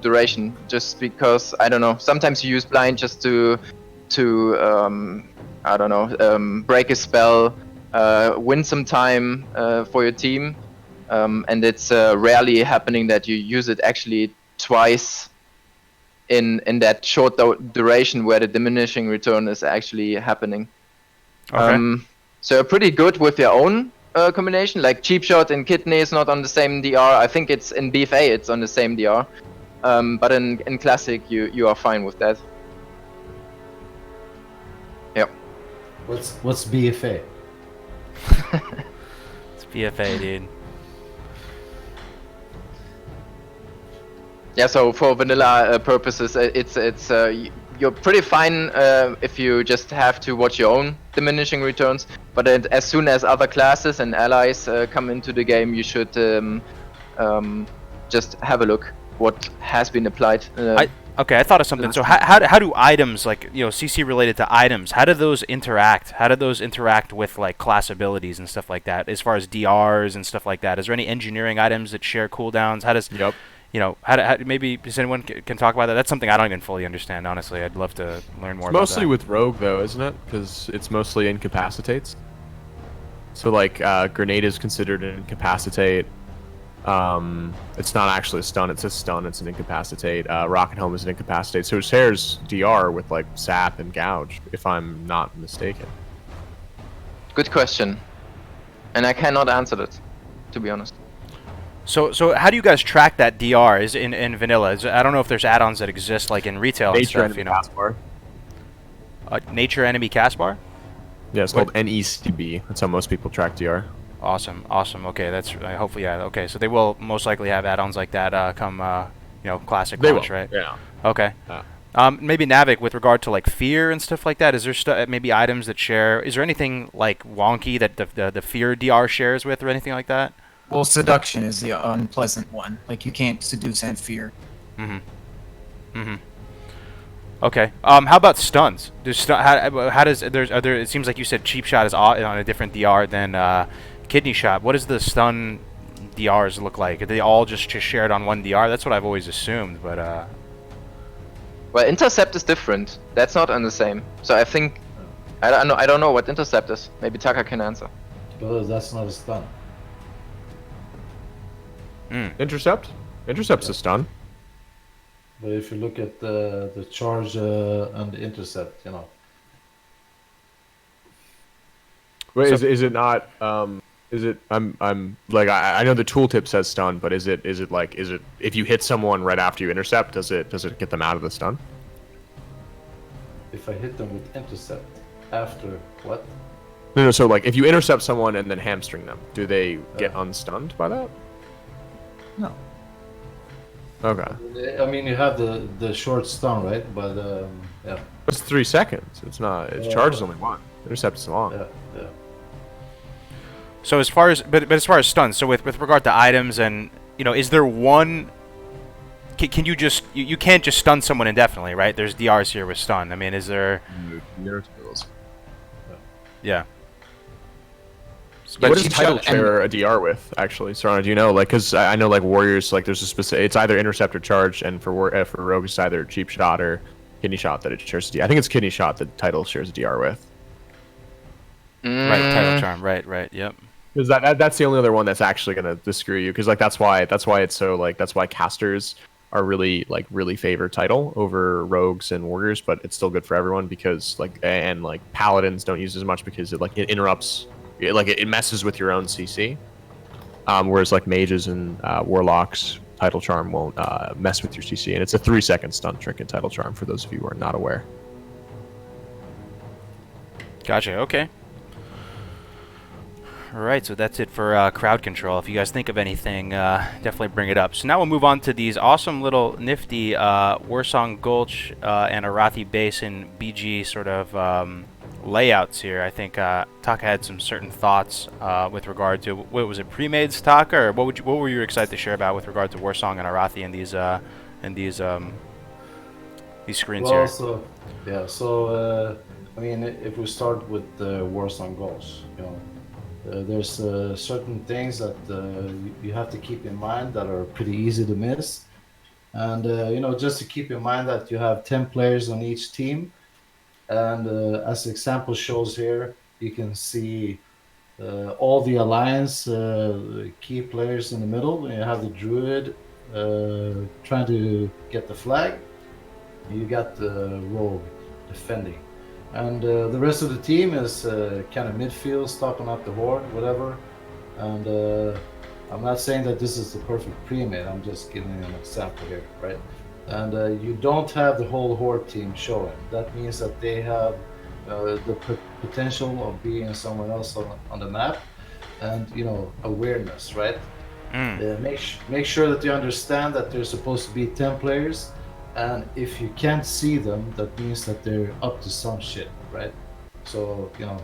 duration, just because, I don't know, sometimes you use blind just to I don't know, break a spell, win some time for your team. And it's rarely happening that you use it actually twice in that short duration where the diminishing return is actually happening. Okay. So you're pretty good with your own combination, like Cheap Shot and Kidney is not on the same DR. I think it's in BFA it's on the same DR. But in Classic you are fine with that. Yep. What's BFA? It's BFA, dude. Yeah, so for vanilla purposes, you're pretty fine if you just have to watch your own diminishing returns. But then as soon as other classes and allies come into the game, you should just have a look what has been applied. Okay, I thought of something. So how do items, like, CC related to items, how do those interact? How do those interact with like class abilities and stuff like that, as far as DRs and stuff like that? Is there any engineering items that share cooldowns? How does... Yep. you know, maybe does anyone can talk about that? That's something I don't even fully understand, honestly. I'd love to learn more It's about mostly that. with rogue though, isn't it? Because it's mostly incapacitates. So like grenade is considered an incapacitate. It's not actually a stun. It's a stun. It's an incapacitate. Rocket Home is an incapacitate. So it shares DR with like Sap and Gouge, if I'm not mistaken. Good question. And I cannot answer that, to be honest. So how do you guys track that DR? Is in vanilla? I don't know if there's add-ons that exist like in retail and Nature stuff. enemy You know, taskbar. nature enemy cast bar. Yeah, it's called NECB. That's how most people track DR. Awesome. Okay, that's hopefully yeah. Okay, so they will most likely have add-ons like that come you know, classic They launch, will. right? Yeah. Okay. Maybe Navik, with regard to like fear and stuff like that, is there maybe items that share? Is there anything like wonky that the fear DR shares with, or anything like that? Well, seduction is the unpleasant one. Like, you can't seduce and fear. Okay. How about stuns? How does it seems like you said cheap shot is on a different DR than kidney shot. What does the stun DRs look like? Are they all just shared on one DR? That's what I've always assumed, but Well, intercept is different. That's not on the same. So I think I don't know what intercept is. Maybe Taka can answer. Because that's not a stun. Intercept? Intercept's a stun. But if you look at the charge and the intercept, you know. Wait, So- is it not? Is it? I'm like I know the tooltip says stun, but is it if you hit someone right after you intercept, does it get them out of the stun? If I hit them with intercept after what? No. So like if you intercept someone and then hamstring them, do they get unstunned by that? No. Okay. I mean, you have the short stun, right? But yeah, It's 3 seconds. It's not. Its charge is only 1. Intercept is long. yeah. so as far as stuns, so with regard to items and you know, is there one? Can you just you can't just stun someone indefinitely, right? There's DRs here with stun. I mean, is there? Yeah. What But does cheap title shot and- share a DR with, actually? Sorrana, do you know? Like, because I know, like, Warriors, like, there's a specific... It's either intercept or charge, and for Rogue, it's either cheap shot or kidney shot that it shares a DR. I think it's kidney shot that title shares a DR with. Right. Title charm. Right. Yep. Because that's the only other one that's actually going to screw you. Because, like, that's why it's so, like, that's why casters are really favor title over rogues and warriors, but it's still good for everyone because, like, and, like, paladins don't use as much because it interrupts... it messes with your own CC, whereas like mages and warlocks, title charm won't mess with your CC, and it's a 3-second stun trick in title charm for those of you who are not aware. Gotcha. Okay. All right, so that's it for crowd control. If you guys think of anything, definitely bring it up. So now we'll move on to these awesome little nifty Warsong Gulch and Arathi Basin BG sort of layouts here. I think Taka had some certain thoughts with regard to what was it, pre-mades, Taka, or what were you excited to share about with regard to Warsong and Arathi and these screens Well, here? so I mean, if we start with Warsong Gulch, you know, there's certain things that you have to keep in mind that are pretty easy to miss, and you know, just to keep in mind that you have 10 players on each team. And as the example shows here, you can see all the alliance key players in the middle. You have the druid trying to get the flag. You got the rogue defending, and the rest of the team is kind of midfield, stopping up the horde, whatever. And I'm not saying that this is the perfect pre-made. I'm just giving you an example here, right? And you don't have the whole horde team showing. That means that they have the potential of being somewhere else on the map, and you know, awareness, right? Make sure that you understand that there's supposed to be 10 players, and if you can't see them, that means that they're up to some shit, right? So you know,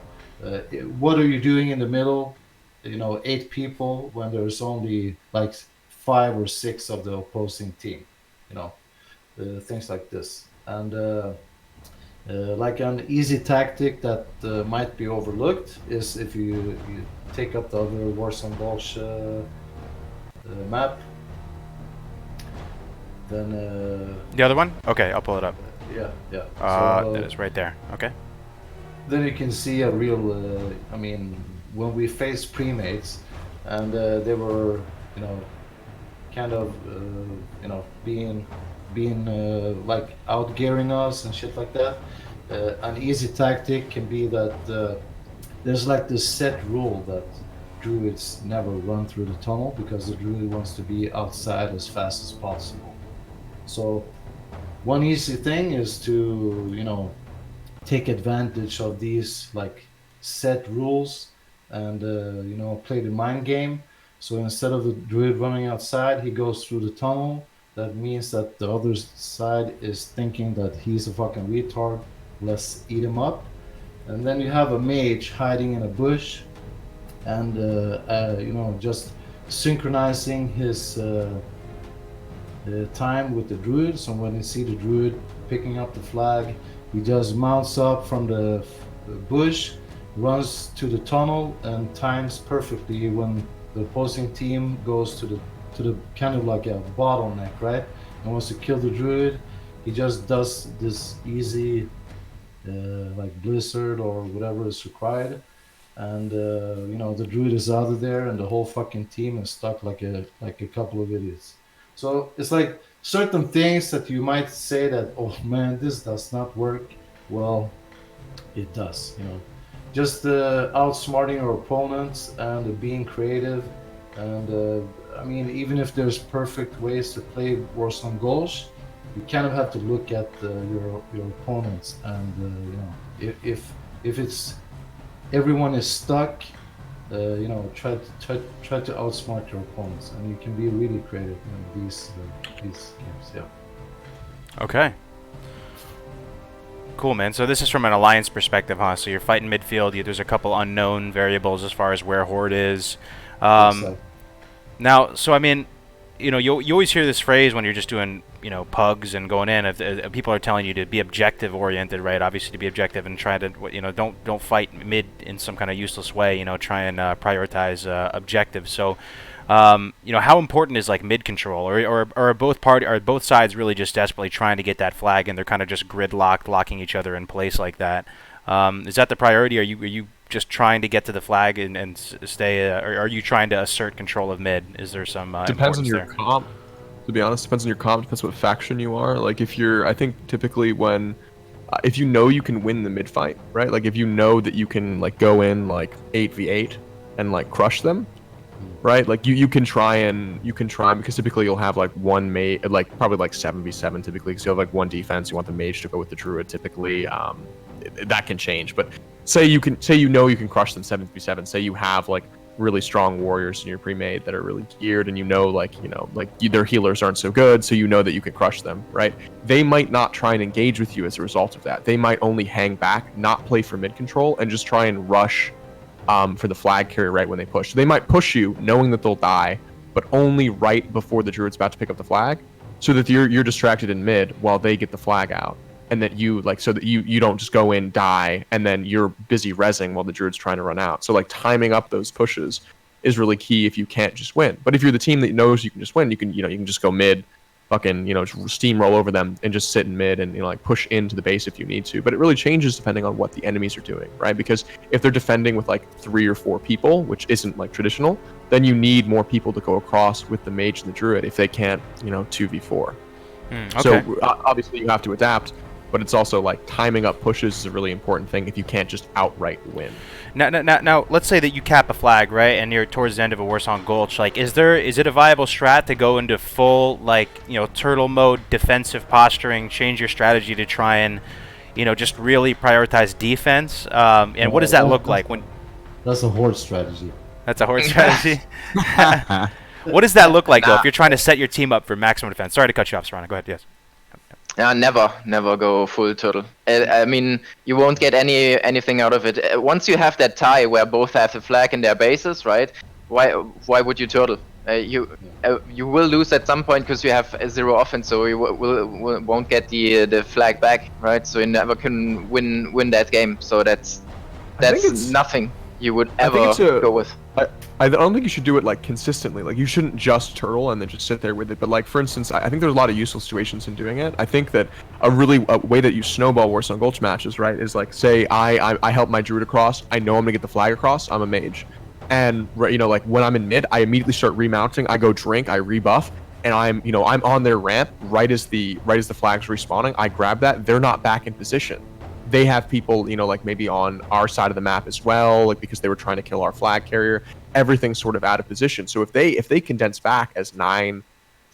what are you doing in the middle? You know, 8 people when there's only like 5 or 6 of the opposing team. You know. Things like this, and like an easy tactic that might be overlooked is if you take up the other Warsong Gulch map, Then The other one? Okay, I'll pull it up. yeah. It is right there. Okay. Then you can see a real. I mean, when we faced premates, and they were, you know, kind of, you know, being like outgearing us and shit like that. An easy tactic can be that there's like this set rule that druids never run through the tunnel because the druid wants to be outside as fast as possible. So one easy thing is to, you know, take advantage of these like set rules and you know, play the mind game. So instead of the druid running outside, he goes through the tunnel. That means that the other side is thinking that he's a fucking retard. Let's eat him up. And then you have a mage hiding in a bush, and you know, just synchronizing his time with the druid. So when you see the druid picking up the flag, he just mounts up from the bush, runs to the tunnel, and times perfectly when the opposing team goes to the kind of like a bottleneck, right? And wants to kill the druid. He just does this easy like blizzard or whatever is required, and you know, the druid is out of there, and the whole fucking team is stuck like a couple of idiots. So it's like certain things that you might say that, oh man, this does not work. Well, it does, you know. Just outsmarting your opponents and being creative, and I mean, even if there's perfect ways to play Warsong Gulch, you kind of have to look at your opponents, and you know, if it's everyone is stuck, you know, try to outsmart your opponents, and you can be really creative in these games. Yeah. Okay. Cool, man. So this is from an alliance perspective, huh? So you're fighting midfield. There's a couple unknown variables as far as where Horde is. Now, so I mean, you know, you always hear this phrase when you're just doing, you know, pugs and going in. If people are telling you to be objective oriented, right? Obviously, to be objective and try to, you know, don't fight mid in some kind of useless way. You know, try and prioritize objectives. So, you know, how important is like mid control, or are both sides really just desperately trying to get that flag, and they're kind of just gridlocked, locking each other in place like that? Is that the priority? Are you just trying to get to the flag and stay, or are you trying to assert control of mid? Is there some depends on your there? comp. To be honest, depends on your comp. Depends what faction you are. Like if you're, I think typically when, if you know you can win the mid fight, right? Like if you know that you can like go in like 8v8 and like crush them, right? Like you can try because typically you'll have like one mage, like probably like 7v7 typically, because you have like one defense. You want the mage to go with the druid typically. That can change, but say you know you can crush them 7v7. Say you have like really strong warriors in your pre-made that are really geared, and you know, like their healers aren't so good, so you know that you can crush them, right? They might not try and engage with you as a result of that. They might only hang back, not play for mid control, and just try and rush for the flag carrier right when they push. So they might push you knowing that they'll die, but only right before the druid's about to pick up the flag, so that you're distracted in mid while they get the flag out. And that you like, so that you don't just go in, die, and then you're busy rezzing while the druid's trying to run out. So like timing up those pushes is really key if you can't just win. But if you're the team that knows you can just win, you can just go mid, fucking, you know, just steamroll over them and just sit in mid and, you know, like push into the base if you need to. But it really changes depending on what the enemies are doing, right? Because if they're defending with like 3 or 4 people, which isn't like traditional, then you need more people to go across with the mage and the druid if they can't, you know, 2v4. Okay. So obviously you have to adapt. But it's also like timing up pushes is a really important thing if you can't just outright win. Now, let's say that you cap a flag, right, and you're towards the end of a Warsong Gulch. Like, is it a viable strat to go into full, like, you know, turtle mode, defensive posturing, change your strategy to try and, you know, just really prioritize defense? And what does that look like when? That's a horde strategy. That's a horde strategy. What does that look like though if you're trying to set your team up for maximum defense? Sorry to cut you off, Sorrana. Go ahead. Yes. Never go full turtle. I mean, you won't get anything out of it. Once you have that tie where both have the flag in their bases, right? Why would you turtle? You will lose at some point because you have 0 offense, so you won't get the flag back, right? So you never can win that game. So that's nothing you would ever go with. I don't think you should do it like consistently. Like you shouldn't just turtle and then just sit there with it. But like for instance, I think there's a lot of useful situations in doing it. I think that a way that you snowball Warsong Gulch matches, right, is like say I help my druid across. I know I'm gonna get the flag across. I'm a mage, and you know like when I'm in mid, I immediately start remounting. I go drink, I rebuff, and I'm on their ramp right as the flags respawning. I grab that. They're not back in position. They have people, like maybe on our side of the map as well, like because they were trying to kill our flag carrier. Everything's sort of out of position. So if they condense back as 9,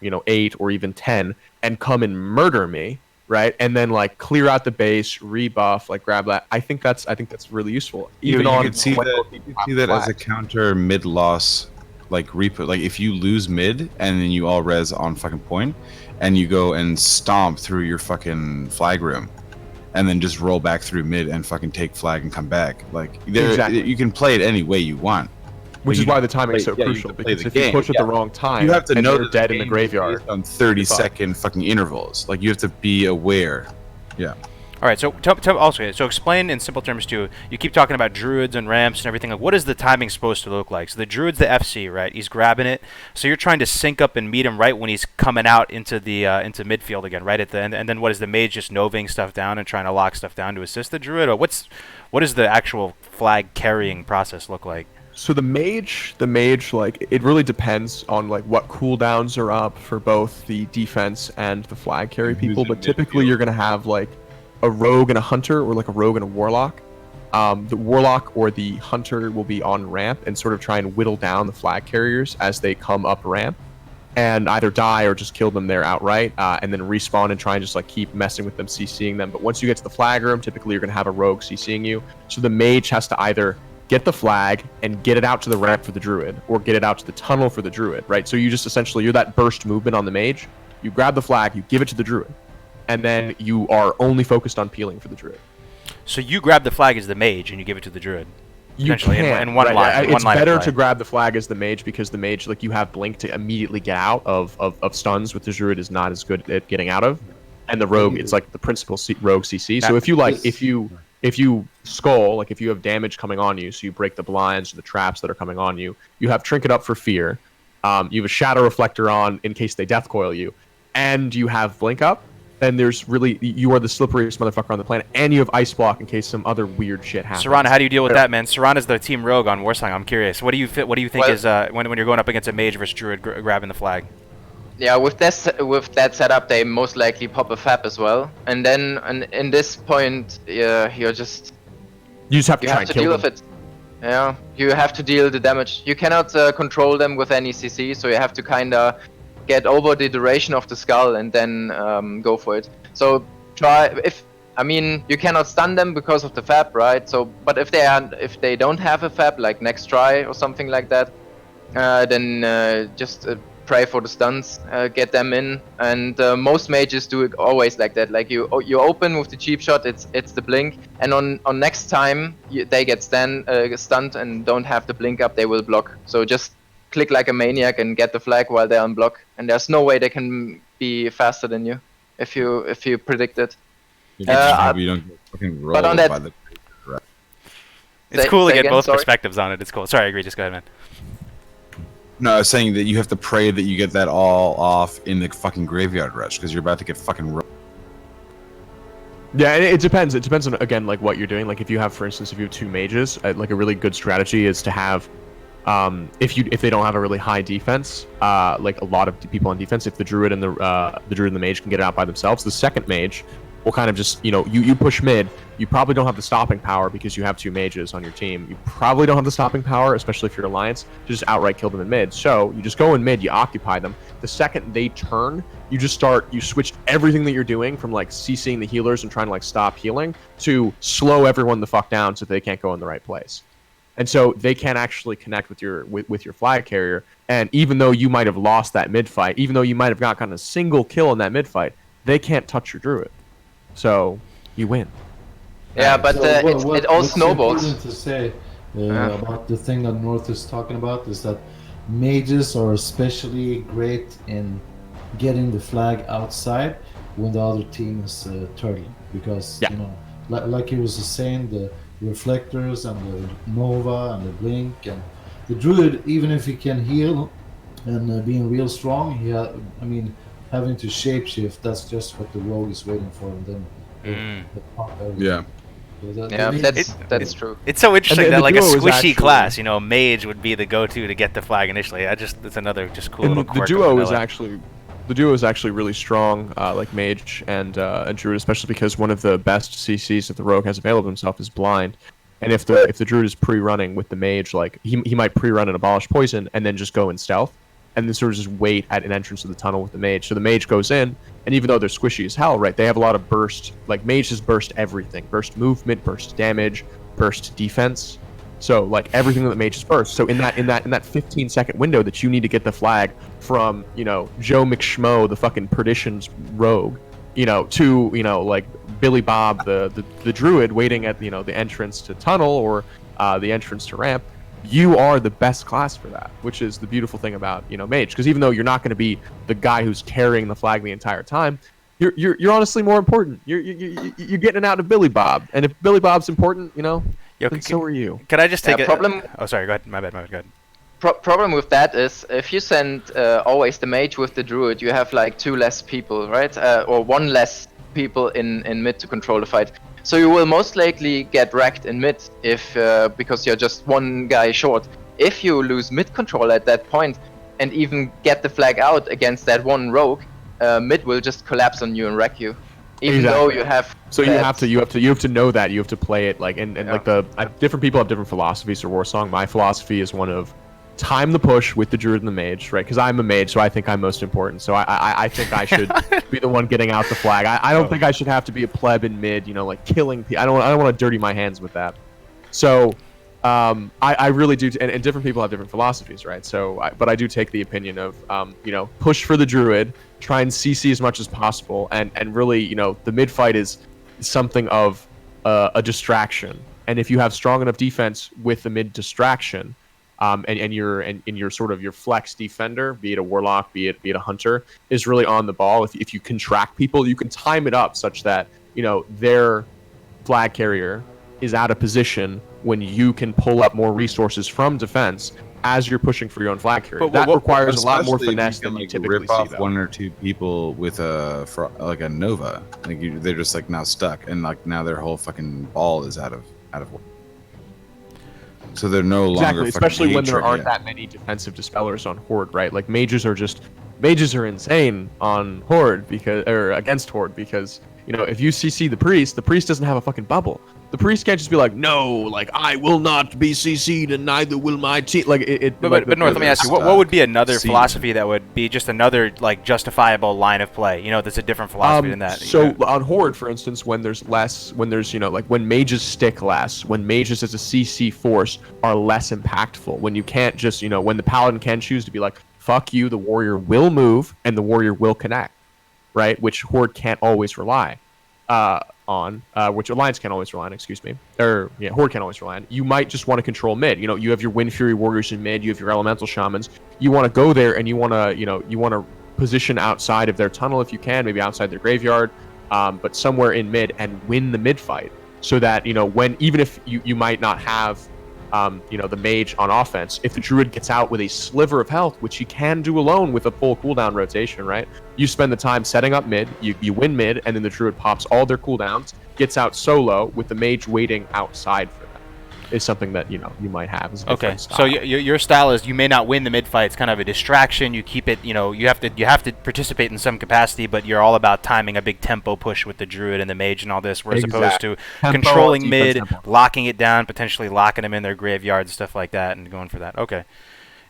8 or even 10 and come and murder me, right, and then like clear out the base, rebuff, like grab that, I think that's really useful. Even you on could see that as a counter mid loss, like like if you lose mid and then you all res on fucking point, and you go and stomp through your fucking flag room. And then just roll back through mid and fucking take flag and come back. Like you can play it any way you want. Which is why the timing is so crucial. Because if you push at the wrong time, you have to know you're dead in the graveyard on 30-second fucking intervals. Like you have to be aware. Yeah. All right, so so explain in simple terms too. You keep talking about druids and ramps and everything. Like, what is the timing supposed to look like? So the druid's the FC, right? He's grabbing it. So you're trying to sync up and meet him right when he's coming out into the into midfield again, right at the end. And then what is the mage just noving stuff down and trying to lock stuff down to assist the druid? Or what does the actual flag carrying process look like? So the mage, like it really depends on like what cooldowns are up for both the defense and the flag carry people. But typically you're gonna have like a rogue and a hunter, or like a rogue and a warlock. The warlock or the hunter will be on ramp and sort of try and whittle down the flag carriers as they come up ramp, and either die or just kill them there outright, and then respawn and try and just like keep messing with them, CCing them. But once you get to the flag room, typically you're gonna have a rogue CCing you. So the mage has to either get the flag and get it out to the ramp for the druid, or get it out to the tunnel for the druid, right? So you just essentially, you're that burst movement on the mage. You grab the flag, you give it to the druid, and then you are only focused on peeling for the druid. So you grab the flag as the mage and you give it to the druid. You can. In one line. It's better to grab the flag as the mage, because the mage, like, you have blink to immediately get out of stuns, which the druid is not as good at getting out of. And the rogue, it's like the principal rogue CC. So if you skull, like if you have damage coming on you, so you break the blinds or the traps that are coming on you, you have trinket up for fear. You have a shadow reflector on in case they death coil you, and you have blink up. Then you are the slipperiest motherfucker on the planet, and you have ice block in case some other weird shit happens. Sorrana, how do you deal with that, man? Sorrana's the team rogue on Warsong. I'm curious. What do you think is when you're going up against a mage versus druid grabbing the flag? Yeah, with that setup, they most likely pop a fab as well, and then in this point, you just have to try and kill deal them. with it. Yeah, you have to deal the damage. You cannot control them with any CC, so you have to kinda get over the duration of the skull and then go for it. So you cannot stun them because of the fab, right? So, but if they don't have a fab, like next try or something like that, then just pray for the stuns, get them in, and most mages do it always like that. Like you open with the cheap shot, it's the blink, and on next time they get stunned and don't have the blink up, they will block. So just click like a maniac and get the flag while they're on block, and there's no way they can be faster than you if you predict it. You don't get fucking rolled on that- by the It's cool to get again, both sorry? perspectives on it. It's cool. Sorry, Egregious. Go ahead, man. No, I was saying that you have to pray that you get that all off in the fucking graveyard rush, because you're about to get fucking rolled. Yeah, and it depends. It depends on, again, like what you're doing. Like if you have, for instance, if you have 2 mages, like a really good strategy is to have, if they don't have a really high defense, like a lot of people on defense, if the druid and the mage can get it out by themselves, the second mage will kind of just, you push mid. You probably don't have the stopping power because you have 2 mages on your team. You probably don't have the stopping power, especially if you're Alliance, to just outright kill them in mid. So you just go in mid, you occupy them. The second they turn, you switch everything that you're doing from like CCing the healers and trying to like stop healing to slow everyone the fuck down so they can't go in the right place. And so they can't actually connect with your flag carrier. And even though you might have lost that mid fight, even though you might have not gotten a single kill in that mid fight, they can't touch your druid. So you win. Yeah, but it all snowballs. What's important to say about the thing that North is talking about is that mages are especially great in getting the flag outside when the other team is turtling, because like he was saying, the reflectors and the nova and the blink and the druid, even if he can heal and being real strong, having to shapeshift, that's just what the rogue is waiting for, and then they pop everything. Yeah. So that- Yeah, they- that's true. It's so interesting and that the like a duo is squishy actually- class, you know, mage would be the go-to to get the flag initially. It's another just cool little And the quirk. duo of is vanilla. actually really strong, like mage and druid, especially because one of the best CCs that the rogue has available to himself is blind. And if the druid is pre-running with the mage, like he might pre-run and abolish poison and then just go in stealth, and then sort of just wait at an entrance to the tunnel with the mage. So the mage goes in, and even though they're squishy as hell, right, they have a lot of burst. Like mage just burst everything: burst movement, burst damage, burst defense. So like everything that mage is burst. So in that 15-second window that you need to get the flag from, you know, Joe McSchmo, the fucking perdition's rogue, you know, to, you know, like Billy Bob, the druid waiting at, you know, the entrance to tunnel or the entrance to ramp, you are the best class for that, which is the beautiful thing about, you know, mage. Because even though you're not going to be the guy who's carrying the flag the entire time, you're honestly more important. You're getting it out of Billy Bob, and if Billy Bob's important, you know, Yo, then so are you. Could I just take a problem? Oh, sorry. Go ahead. My bad. Go ahead. Problem with that is if you send always the mage with the druid, you have like 2 less people, right? Or 1 less people in mid to control the fight. So you will most likely get wrecked in mid if because you're just 1 guy short. If you lose mid control at that point and even get the flag out against that 1 rogue, mid will just collapse on you and wreck you. Even though you have. So you have to know that you have to play it like and like different people have different philosophies for Warsong. My philosophy is one of time the push with the druid and the mage, right? Because I'm a mage, so I think I'm most important. So I think I should be the one getting out the flag. I don't think I should have to be a pleb in mid, you know, like killing people. I don't want to dirty my hands with that. So I really do, and different people have different philosophies, right? So, but I do take the opinion of, you know, push for the druid, try and CC as much as possible, and really, you know, the mid fight is something of a distraction. And if you have strong enough defense with the mid distraction, and you're sort of your flex defender, be it a warlock, be it a hunter, is really on the ball. If you contract people, you can time it up such that, you know, their flag carrier is out of position when you can pull up more resources from defense as you're pushing for your own flag carrier. But that requires a lot more Especially if finesse you can, than you like, typically rip see, off though. 1 or 2 people with like a Nova. Like they're just like now stuck, and like now their whole fucking ball is out of work. So they're no longer Exactly, especially when there hatred, aren't yeah. that many defensive dispellers on Horde, right? Like mages are insane on Horde against Horde because, you know, if you CC the priest doesn't have a fucking bubble. The priest can't just be like, no, like I will not be CC'd and neither will my team. Like But North, let me ask you, what would be another See. philosophy that would be just another like justifiable line of play? You know, that's a different philosophy than that. So on Horde, for instance, when there's you know, like when mages stick less, when mages as a CC force are less impactful, when you can't just, you know, when the paladin can choose to be like, fuck you, the warrior will move and the warrior will connect, right? Which Horde can't always rely on, which Alliance can't always rely on, Horde can't always rely on. You might just want to control mid. You know, you have your Wind Fury warriors in mid, you have your elemental shamans. You want to go there and you want to position outside of their tunnel if you can, maybe outside their graveyard, but somewhere in mid and win the mid fight. So that, you know, even if you might not have you know, the mage on offense, if the druid gets out with a sliver of health, which he can do alone with a full cooldown rotation, right? You spend the time setting up mid, you win mid, and then the druid pops all their cooldowns, gets out solo with the mage waiting outside for them. Is something that, you know, you might have as a different style. So your style is you may not win the mid fight. It's kind of a distraction. You keep it, you know, you have to participate in some capacity, but you're all about timing a big tempo push with the druid and the mage and all this, whereas opposed to Tempo, controlling mid, defense tempo. locking it down, potentially locking them in their graveyard, stuff like that, and going for that. Okay,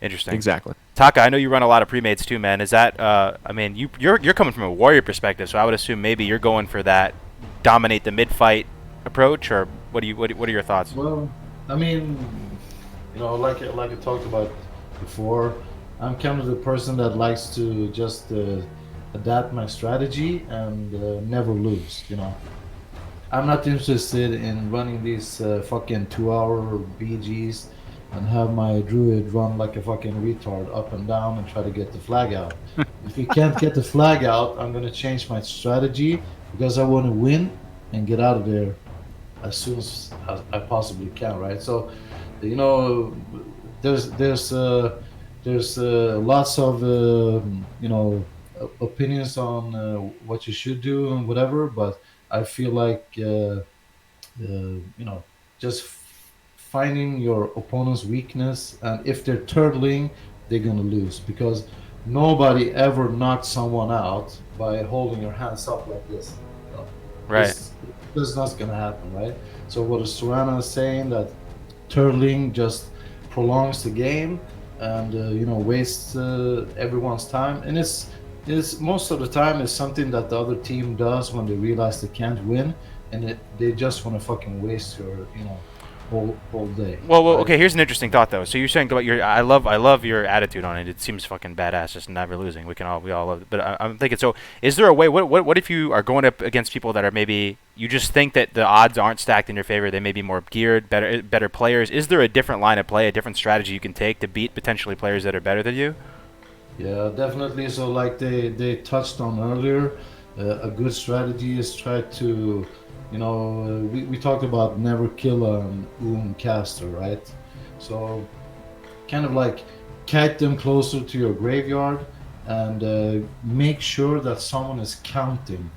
interesting. Exactly. Taka, I know you run a lot of pre-mates too, man. Is that I mean, you're coming from a warrior perspective, so I would assume maybe you're going for that dominate the mid fight approach, or what are your thoughts? Well, I mean, you know, like I talked about before, I'm kind of the person that likes to just adapt my strategy and never lose. You know, I'm not interested in running these fucking 2-hour BGs and have my druid run like a fucking retard up and down and try to get the flag out. If you can't get the flag out, I'm gonna change my strategy because I want to win and get out of there as soon as I possibly can, right? So, you know, there's lots of opinions on what you should do and whatever, but I feel like just finding your opponent's weakness, and if they're turtling, they're gonna lose because nobody ever knocks someone out by holding your hands up like this. You know, Right. this is not gonna happen, right? So what Sorrana is saying, that turtling just prolongs the game and wastes everyone's time, and it's most of the time it's something that the other team does when they realize they can't win, and they just want to fucking waste your whole day. Well, right? okay. Here's an interesting thought, though. So you're saying about your, I love your attitude on it. It seems fucking badass, just never losing. We all love it. But I'm thinking, so is there a way? What if you are going up against people that are maybe you just think that the odds aren't stacked in your favor? They may be more geared, better players. Is there a different line of play, a different strategy you can take to beat potentially players that are better than you? Yeah, definitely. So like they touched on earlier, a good strategy is try to, we talked about never kill an caster, right? So kind of like kite them closer to your graveyard and make sure that someone is counting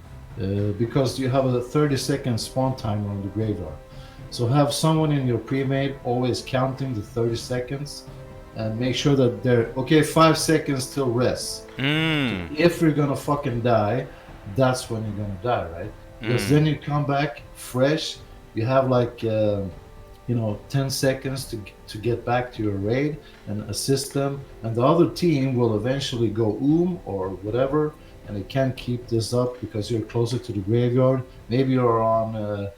because you have a 30-second spawn timer on the graveyard. So have someone in your pre-made always counting the 30 seconds and make sure that they're okay. 5 seconds till rest. If you're gonna fucking die, that's when you're gonna die, right? Because then you come back fresh. You have like 10 seconds to get back to your raid and assist them, and the other team will eventually go or whatever, and they can't keep this up because you're closer to the graveyard. Maybe you're on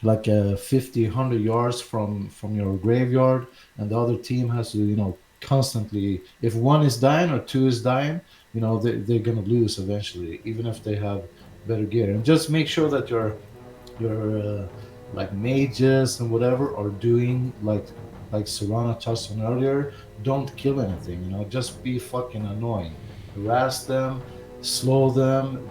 like 50, 100 yards from your graveyard, and the other team has to constantly, if one is dying or two is dying, they're gonna lose eventually, even if they have better gear. And just make sure that your like mages and whatever are doing like Sorrana touched on earlier. Don't kill anything, just be fucking annoying, harass them, slow them,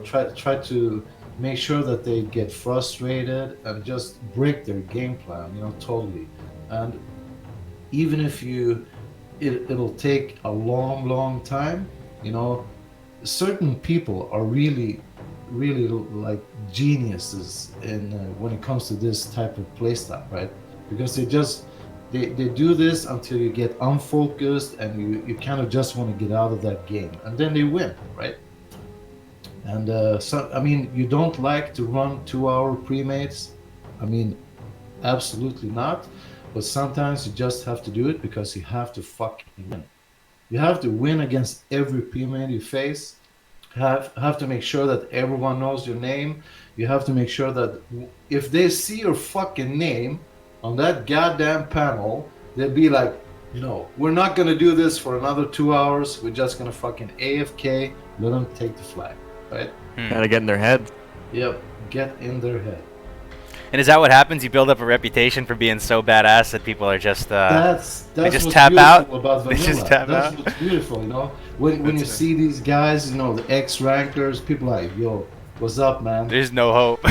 try to make sure that they get frustrated and just break their game plan, totally. And even if it'll take a long time, certain people are really like geniuses in when it comes to this type of playstyle, right? Because they do this until you get unfocused and you kind of just want to get out of that game, and then they win, right? And so I mean, you don't like to run 2-hour pre-mates? I mean, absolutely not. But sometimes you just have to do it because you have to fucking win. You have to win against every pre-mate you face. Have to make sure that everyone knows your name. You have to make sure that if they see your fucking name on that goddamn panel, they'll be like, no, we're not gonna do this for another 2 hours. We're just gonna fucking AFK, let them take the flag, right? Gotta get in their head. Yep, get in their head. And is that what happens? You build up a reputation for being so badass that people are just that's they just what's tap out. about vanilla. They just tap that's out. what's beautiful, when you see these guys, the X rankers, people are like, yo, what's up, man? There's no hope.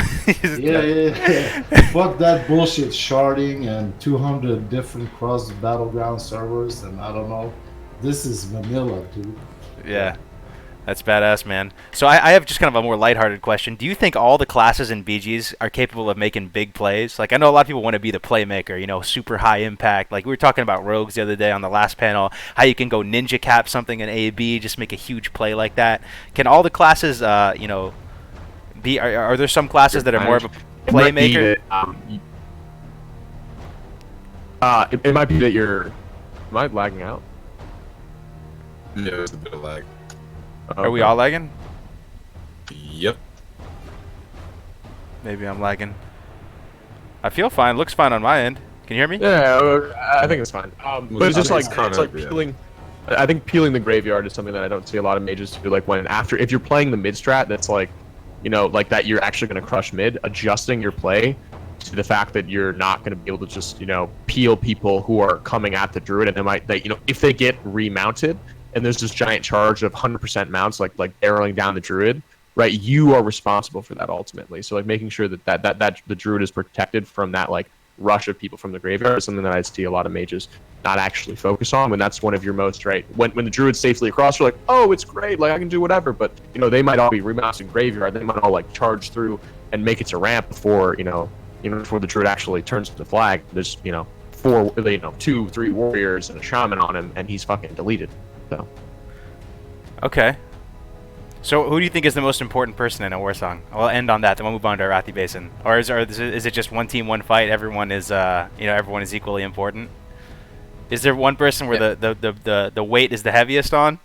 Yeah. Fuck that bullshit sharding and 200 different cross battleground servers, and I don't know. This is vanilla, dude. Yeah. That's badass, man. So I have just kind of a more lighthearted question. Do you think all the classes in BGs are capable of making big plays? Like, I know a lot of people want to be the playmaker, super high impact. Like, we were talking about rogues the other day on the last panel, how you can go ninja cap something in A/B, just make a huge play like that. Can all the classes, be? Are there some classes that are more of a playmaker? It might be that you're. Am I lagging out? Yeah, there's a bit of lag. Are we all lagging? Yep. Maybe I'm lagging. I feel fine. Looks fine on my end. Can you hear me? Yeah, I think it's fine. But it's just like yeah. peeling. I think peeling the graveyard is something that I don't see a lot of mages do. Like if you're playing the mid strat, that's like, like that you're actually going to crush mid. Adjusting your play to the fact that you're not going to be able to just peel people who are coming at the druid, and if they get remounted. And there's this giant charge of 100% mounts, like barreling down the druid, right? You are responsible for that ultimately. So like making sure that the druid is protected from that like rush of people from the graveyard is something that I see a lot of mages not actually focus on. When that's one of your most, right, when the druid's safely across, you're like, oh, it's great, like I can do whatever. But they might all be remounting graveyard, they might all like charge through and make it to ramp before before the druid actually turns to the flag. There's 2-3 warriors and a shaman on him, and he's fucking deleted. So Okay. So who do you think is the most important person in a Warsong? I'll end on that, then we'll move on to Arathi Basin. Or is it just one team, one fight? Everyone is everyone is equally important. Is there one person where the weight is the heaviest on?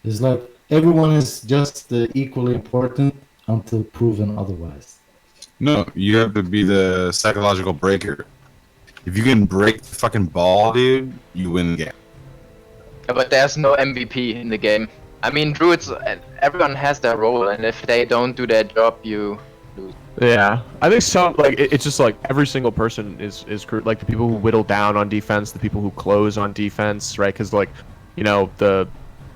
It's like everyone is just equally important until proven otherwise. No, you have to be the psychological breaker. If you can break the fucking ball, dude, you win the game. But there's no MVP in the game. I mean, druids, everyone has their role, and if they don't do their job, you lose. Yeah, I think some it's just like every single person is like the people who whittle down on defense, the people who close on defense, right? Because the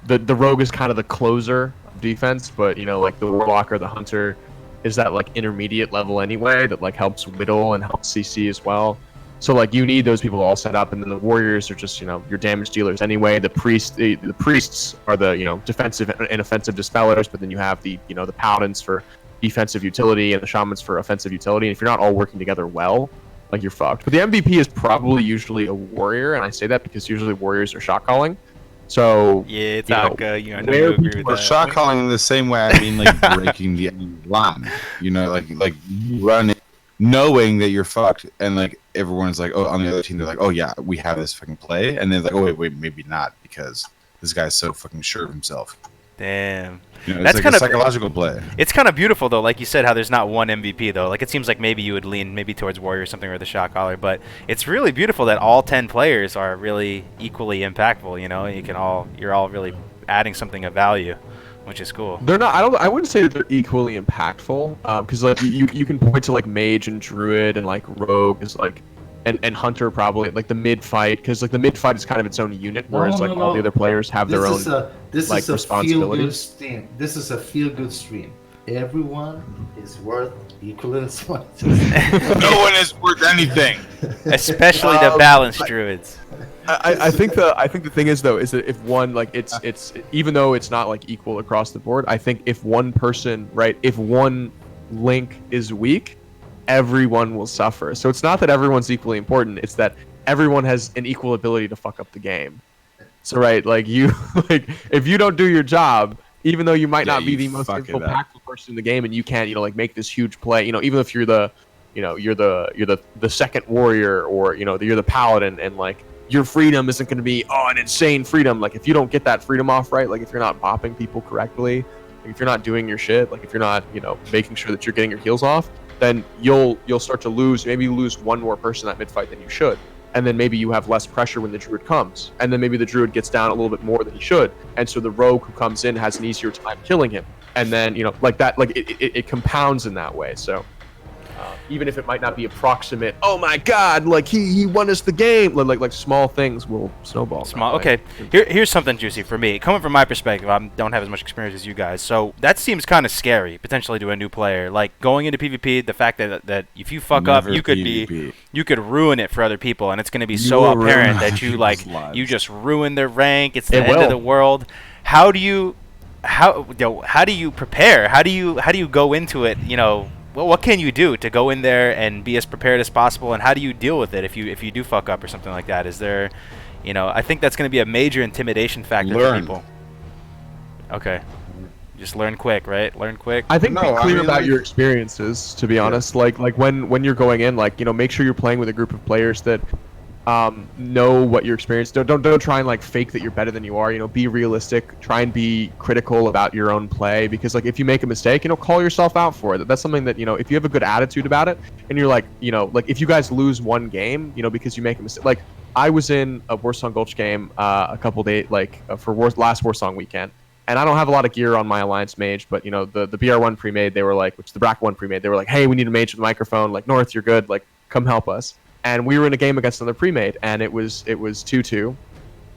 rogue is kind of the closer of defense, but like the warlock or the hunter is that like intermediate level anyway that like helps whittle and helps CC as well. So like you need those people all set up, and then the warriors are just your damage dealers anyway. The priests are the defensive and offensive dispellers, but then you have the the paladins for defensive utility and the shamans for offensive utility. And if you're not all working together well, like you're fucked. But the MVP is probably usually a warrior, and I say that because usually warriors are shot calling. So yeah, it's I know you agree with that. Shot calling in the same way, I mean like breaking the enemy line. Like you run it knowing that you're fucked, and like everyone's like, oh, on the other team they're like, oh yeah, we have this fucking play, and then like, oh wait, maybe not, because this guy's so fucking sure of himself. Damn. It's That's like kind a of psychological play. It's kind of beautiful though, like you said, how there's not one MVP though. Like it seems like maybe you would lean maybe towards warrior or something, or the shot caller, but it's really beautiful that all 10 players are really equally impactful. You're all really adding something of value, which is cool. They're not. I wouldn't say that they're equally impactful, because like you can point to like mage and druid and like rogue is like, and hunter probably like the mid fight, because like the mid fight is kind of its own unit, whereas all the other players have their own responsibilities. This is a feel good stream. Everyone is worth equally as much. No one is worth anything, especially the balanced druids. I think the thing is though is that if one it's even though it's not like equal across the board, I think if one person, right, if one link is weak, everyone will suffer. So it's not that everyone's equally important, it's that everyone has an equal ability to fuck up the game. So right, like you like if you don't do your job, even though you might not be the most impactful person in the game, and you can't like make this huge play, even if you're the you're the second warrior, or you're the paladin, and like your freedom isn't going to be an insane freedom. Like if you don't get that freedom off right, like if you're not bopping people correctly, like if you're not doing your shit, like if you're not making sure that you're getting your heals off, then you'll start to lose. Maybe you lose one more person that mid fight than you should, and then maybe you have less pressure when the druid comes, and then maybe the druid gets down a little bit more than he should, and so the rogue who comes in has an easier time killing him, and then like that, like it compounds in that way. So even if it might not be approximate, oh my god, like he won us the game, like small things will snowball. Okay, here's something juicy for me. Coming from my perspective, I don't have as much experience as you guys, so that seems kind of scary potentially to a new player. Like going into PvP, the fact that if you fuck up, you could ruin it for other people, and it's going to be so apparent that you just ruin their rank. It's the end of the world. How do you prepare? How do you go into it? Well, what can you do to go in there and be as prepared as possible, and how do you deal with it if you do fuck up or something like that? Is there, I think that's going to be a major intimidation factor for people. Okay. Just learn quick, right? Learn quick. I think be clear about your experiences, to be honest. Like when you're going in, make sure you're playing with a group of players that know what your experience. Don't try and fake that you're better than you are. Be realistic. Try and be critical about your own play, because if you make a mistake, call yourself out for it. That's something that if you have a good attitude about it, and you're if you guys lose one game, because you make a mistake. I was in a Warsong Gulch game a couple days for last Warsong weekend, and I don't have a lot of gear on my Alliance mage, but the BR1 pre-made, they were which the BRAC1 pre-made, they were hey, we need a mage with a microphone. North, you're good. Come help us. And we were in a game against another pre-made, and it was 2-2,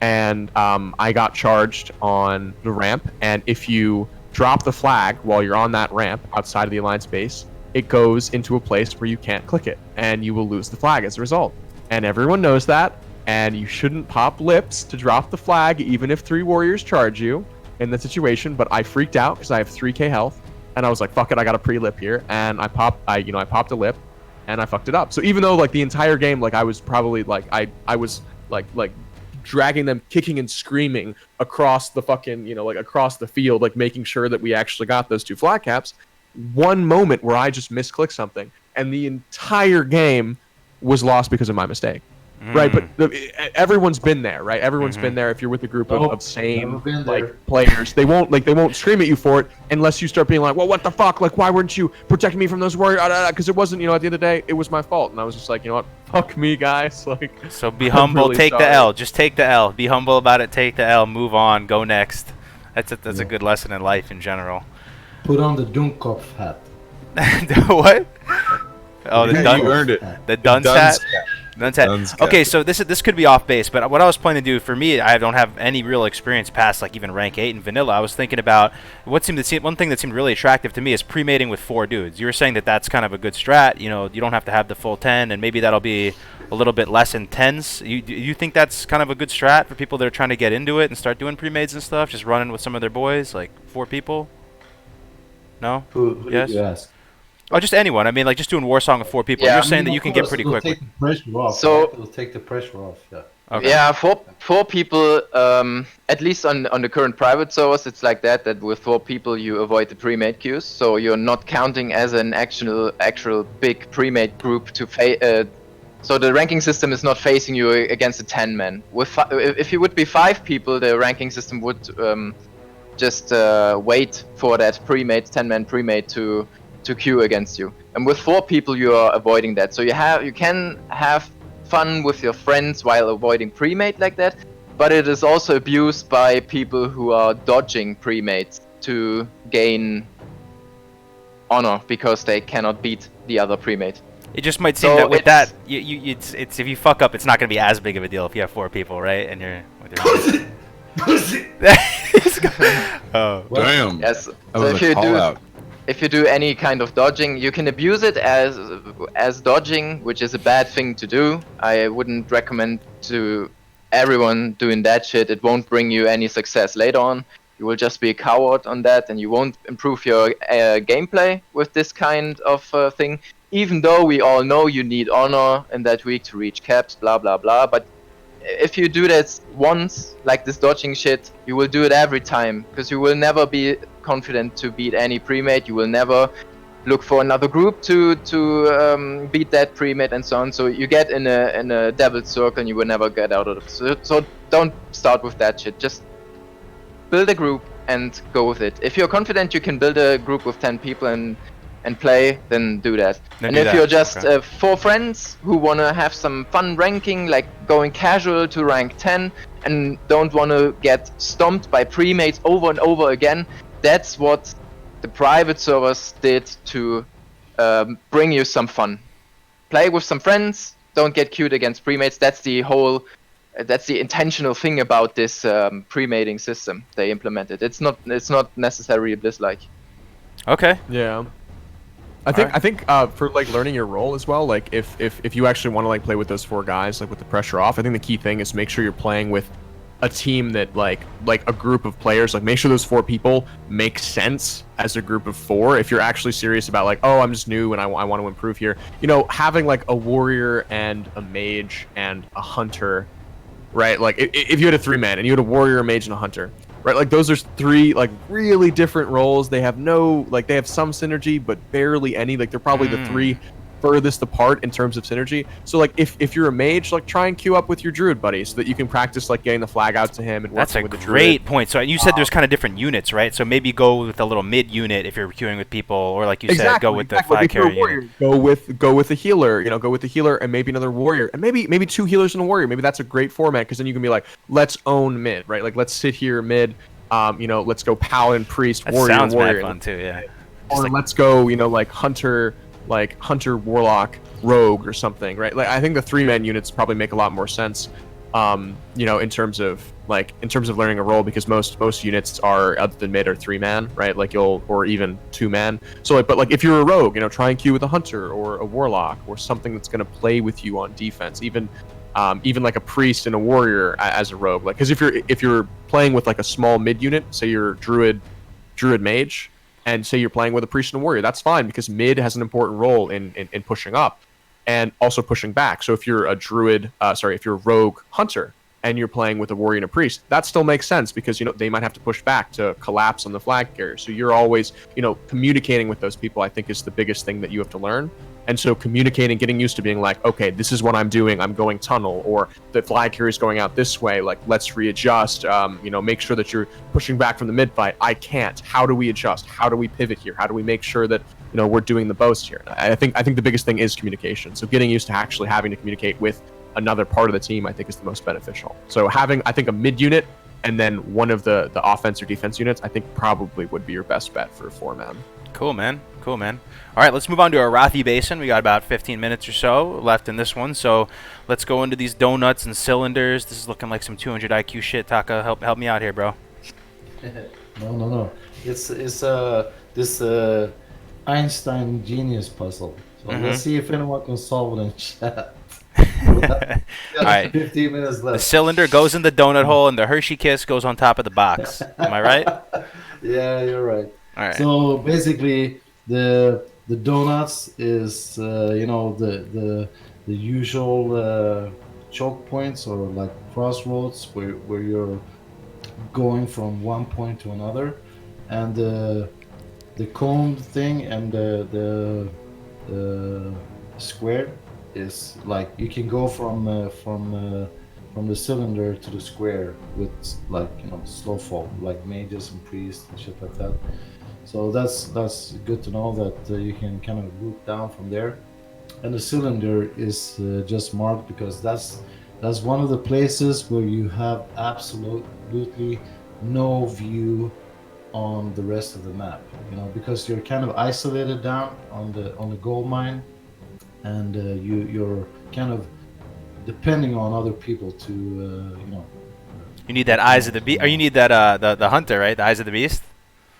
and I got charged on the ramp, and if you drop the flag while you're on that ramp outside of the Alliance base, it goes into a place where you can't click it, and you will lose the flag as a result. And everyone knows that, and you shouldn't pop lips to drop the flag, even if 3 warriors charge you in the situation. But I freaked out because I have 3k health, and I was like, fuck it, I got a pre-lip here, and I popped a lip, and I fucked it up. So even though like the entire game, like I was probably like I was like dragging them kicking and screaming across the fucking, like across the field, like making sure that we actually got those 2 flag caps, one moment where I just misclicked something and the entire game was lost because of my mistake. Right, but everyone's been there, right? Everyone's been there. If you're with a group of sane players, they won't scream at you for it unless you start being like, well, what the fuck? Like, why weren't you protecting me from those warriors? Because it wasn't, at the end of the day, it was my fault. And I was just like, you know what? Fuck me, guys. Like, so be humble, really take sorry. The L. Just take the L. Be humble about it. Take the L. Move on. Go next. That's a good lesson in life in general. Put on the Dunkopf hat. What? Oh, the Duns. You earned it. The Duns hat. Okay, so this could be off base, but what I was planning to do, for me, I don't have any real experience past like even rank 8 in vanilla. I was thinking about one thing that seemed really attractive to me is pre-mating with 4 dudes. You were saying that that's kind of a good strat. You don't have to have the full 10, and maybe that'll be a little bit less intense. You think that's kind of a good strat for people that are trying to get into it and start doing pre-mates and stuff, just running with some of their boys, like 4 people? No? Who yes? did you ask? Oh, just anyone. I mean, like just doing Warsong with 4 people. Yeah. You're saying that you can get pretty quickly. Take the pressure off. So it'll take the pressure off. Yeah. Okay. Yeah, four people. At least on the current private servers, it's like that. That with 4 people, you avoid the pre-made queues. So you're not counting as an actual big pre-made group to so the ranking system is not facing you against a 10-man. If you would be 5 people, the ranking system would just wait for that pre-made 10-man pre-made to queue against you. And with 4 people, you are avoiding that. So you can have fun with your friends while avoiding pre-mate like that, but it is also abused by people who are dodging pre-mates to gain honor because they cannot beat the other pre-mate. It just might seem that with that, it's if you fuck up, it's not going to be as big of a deal if you have 4 people, right? And you're with your oh, damn. Yes. So if you do any kind of dodging, you can abuse it as dodging, which is a bad thing to do. I wouldn't recommend to everyone doing that shit. It won't bring you any success later on. You will just be a coward on that, and you won't improve your gameplay with this kind of thing. Even though we all know you need honor in that week to reach caps, blah blah blah. But if you do that once, like this dodging shit, you will do it every time, because you will never be confident to beat any pre-mate. You will never look for another group to beat that pre-mate and so on. So you get in a devil's circle and you will never get out of it. So don't start with that shit. Just build a group and go with it. If you're confident you can build a group with 10 people and play, then do that. And if you're just 4 friends who want to have some fun ranking, like going casual to rank 10 and don't want to get stomped by pre-mates over and over again, that's what the private servers did to bring you some fun. Play with some friends, don't get queued against pre-mates. That's the intentional thing about this pre-mating system they implemented. It's not necessarily Bliss-like. Okay. Yeah. I think for like learning your role as well, like if you actually want to like play with those 4 guys, like with the pressure off, I think the key thing is make sure you're playing with a team that like a group of players. Like make sure those 4 people make sense as a group of 4. If you're actually serious about like, oh, I'm just new and I want to improve here, having like a warrior and a mage and a hunter, right? Like if you had a 3-man and you had a warrior, a mage, and a hunter, right? Like those are 3 like really different roles. They have they have some synergy, but barely any. Like they're probably the 3 furthest apart in terms of synergy. So like if you're a mage, like try and queue up with your druid buddy so that you can practice like getting the flag out to him and working with the druid. That's a great point. So you said there's kind of different units, right? So maybe go with a little mid unit if you're queuing with people, or like you said, go with the flag carrier unit. Go with a healer, go with the healer and maybe another warrior, and maybe 2 healers and a warrior. Maybe that's a great format, because then you can be like, let's own mid, right? Like let's sit here mid, let's go paladin, priest, that warrior, sounds warrior. Mad fun too, yeah. Or let's go, like hunter, warlock, rogue or something, right? Like I think the 3-man units probably make a lot more sense, in terms of like in terms of learning a role, because most units are, other than mid, are 3-man, right? Like or even 2-man. So like, but like if you're a rogue, you know, try and queue with a hunter or a warlock or something that's going to play with you on defense. Even like a priest and a warrior as a rogue, like, because if you're playing with like a small mid unit, say you're druid mage, and say you're playing with a priest and a warrior, that's fine, because mid has an important role in pushing up and also pushing back. So if you're a if you're a rogue hunter and you're playing with a warrior and a priest, that still makes sense, because, you know, they might have to push back to collapse on the flag carrier. So you're always, you know, communicating with those people, I think, is the biggest thing that you have to learn. And so communicating, getting used to being like, okay, this is what I'm doing. I'm going tunnel, or the flag carrier is going out this way. Like, let's readjust. You know, make sure that you're pushing back from the mid fight. I can't. How do we adjust? How do we pivot here? How do we make sure that, you know, we're doing the most here? I think the biggest thing is communication. So getting used to actually having to communicate with another part of the team, I think, is the most beneficial. So having, I think, a mid unit and then one of the offense or defense units, I think probably would be your best bet for a 4-man. Cool, man. Cool, man. All right, let's move on to Arathi Basin. We got about 15 minutes or so left in this one, so let's go into these donuts and cylinders. This is looking like some 200 IQ shit. Taka, help me out here, bro. No. It's this Einstein genius puzzle. So let's see if anyone can solve it in chat. All right. 15 minutes left. The cylinder goes in the donut hole, and the Hershey Kiss goes on top of the box. Am I right? Yeah, you're right. All right. So basically, the donuts is you know, the usual choke points, or like crossroads where you're going from one point to another, and the cone thing and the square is like you can go from the cylinder to the square with, like, you know, slow fall, like mages and priests and shit like that. So that's good to know that you can kind of loop down from there. And the cylinder is just marked because that's one of the places where you have absolutely no view on the rest of the map, you know, because you're kind of isolated down on the gold mine, and you're kind of depending on other people to you know. You need that eyes of the beast, or you need that the hunter, right? The eyes of the beast.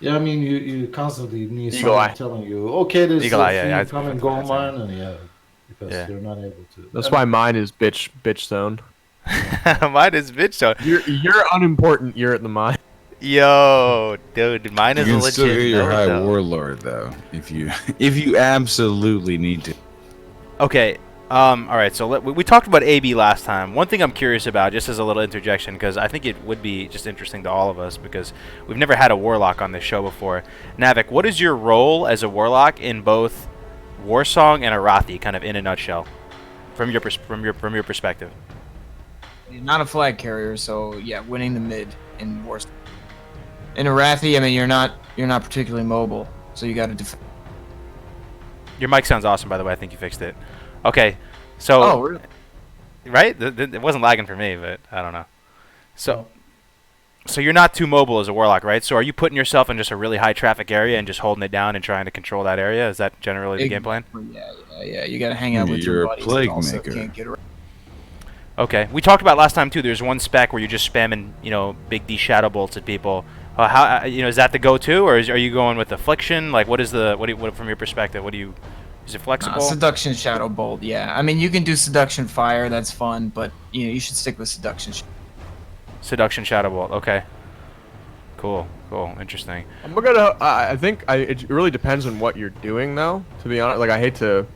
Yeah, I mean, you constantly need Eagle someone eye. telling you, okay, there's Eagle eye, a yeah, coming gold mine, and because they're not able to. That's why mine is bitch zone. Mine is bitch zone. You're unimportant. You're at the mine. Yo, dude, mine is You a can legit still get your node, high though. warlord though, if you absolutely need to. Okay. All right. So we talked about AB last time. One thing I'm curious about, just as a little interjection, because I think it would be just interesting to all of us, because we've never had a warlock on this show before. Navak, what is your role as a warlock in both Warsong and Arathi, kind of in a nutshell, from your perspective? Not a flag carrier, so yeah, winning the mid in Warsong. In Arathi, I mean, you're not particularly mobile, so you got to defend. Your mic sounds awesome, by the way. I think you fixed it. Okay, so Oh, really? right? It wasn't lagging for me, but I don't know. So you're not too mobile as a warlock, right? So are you putting yourself in just a really high traffic area and just holding it down and trying to control that area? Is that generally the game plan? Yeah. You got to hang out with You're your a buddies. plague and also maker. can't get around. Okay, we talked about last time too. There's one spec where you're just spamming, you know, big D shadow bolts at people. How you know, is that the go-to, or are you going with affliction? Like, what from your perspective? Is it flexible? Seduction Shadow Bolt, yeah. I mean, you can do Seduction Fire, that's fun, but you should stick with Seduction. Seduction Shadow Bolt. Okay. Cool. Interesting. I think it really depends on what you're doing, though. To be honest, like, I hate to,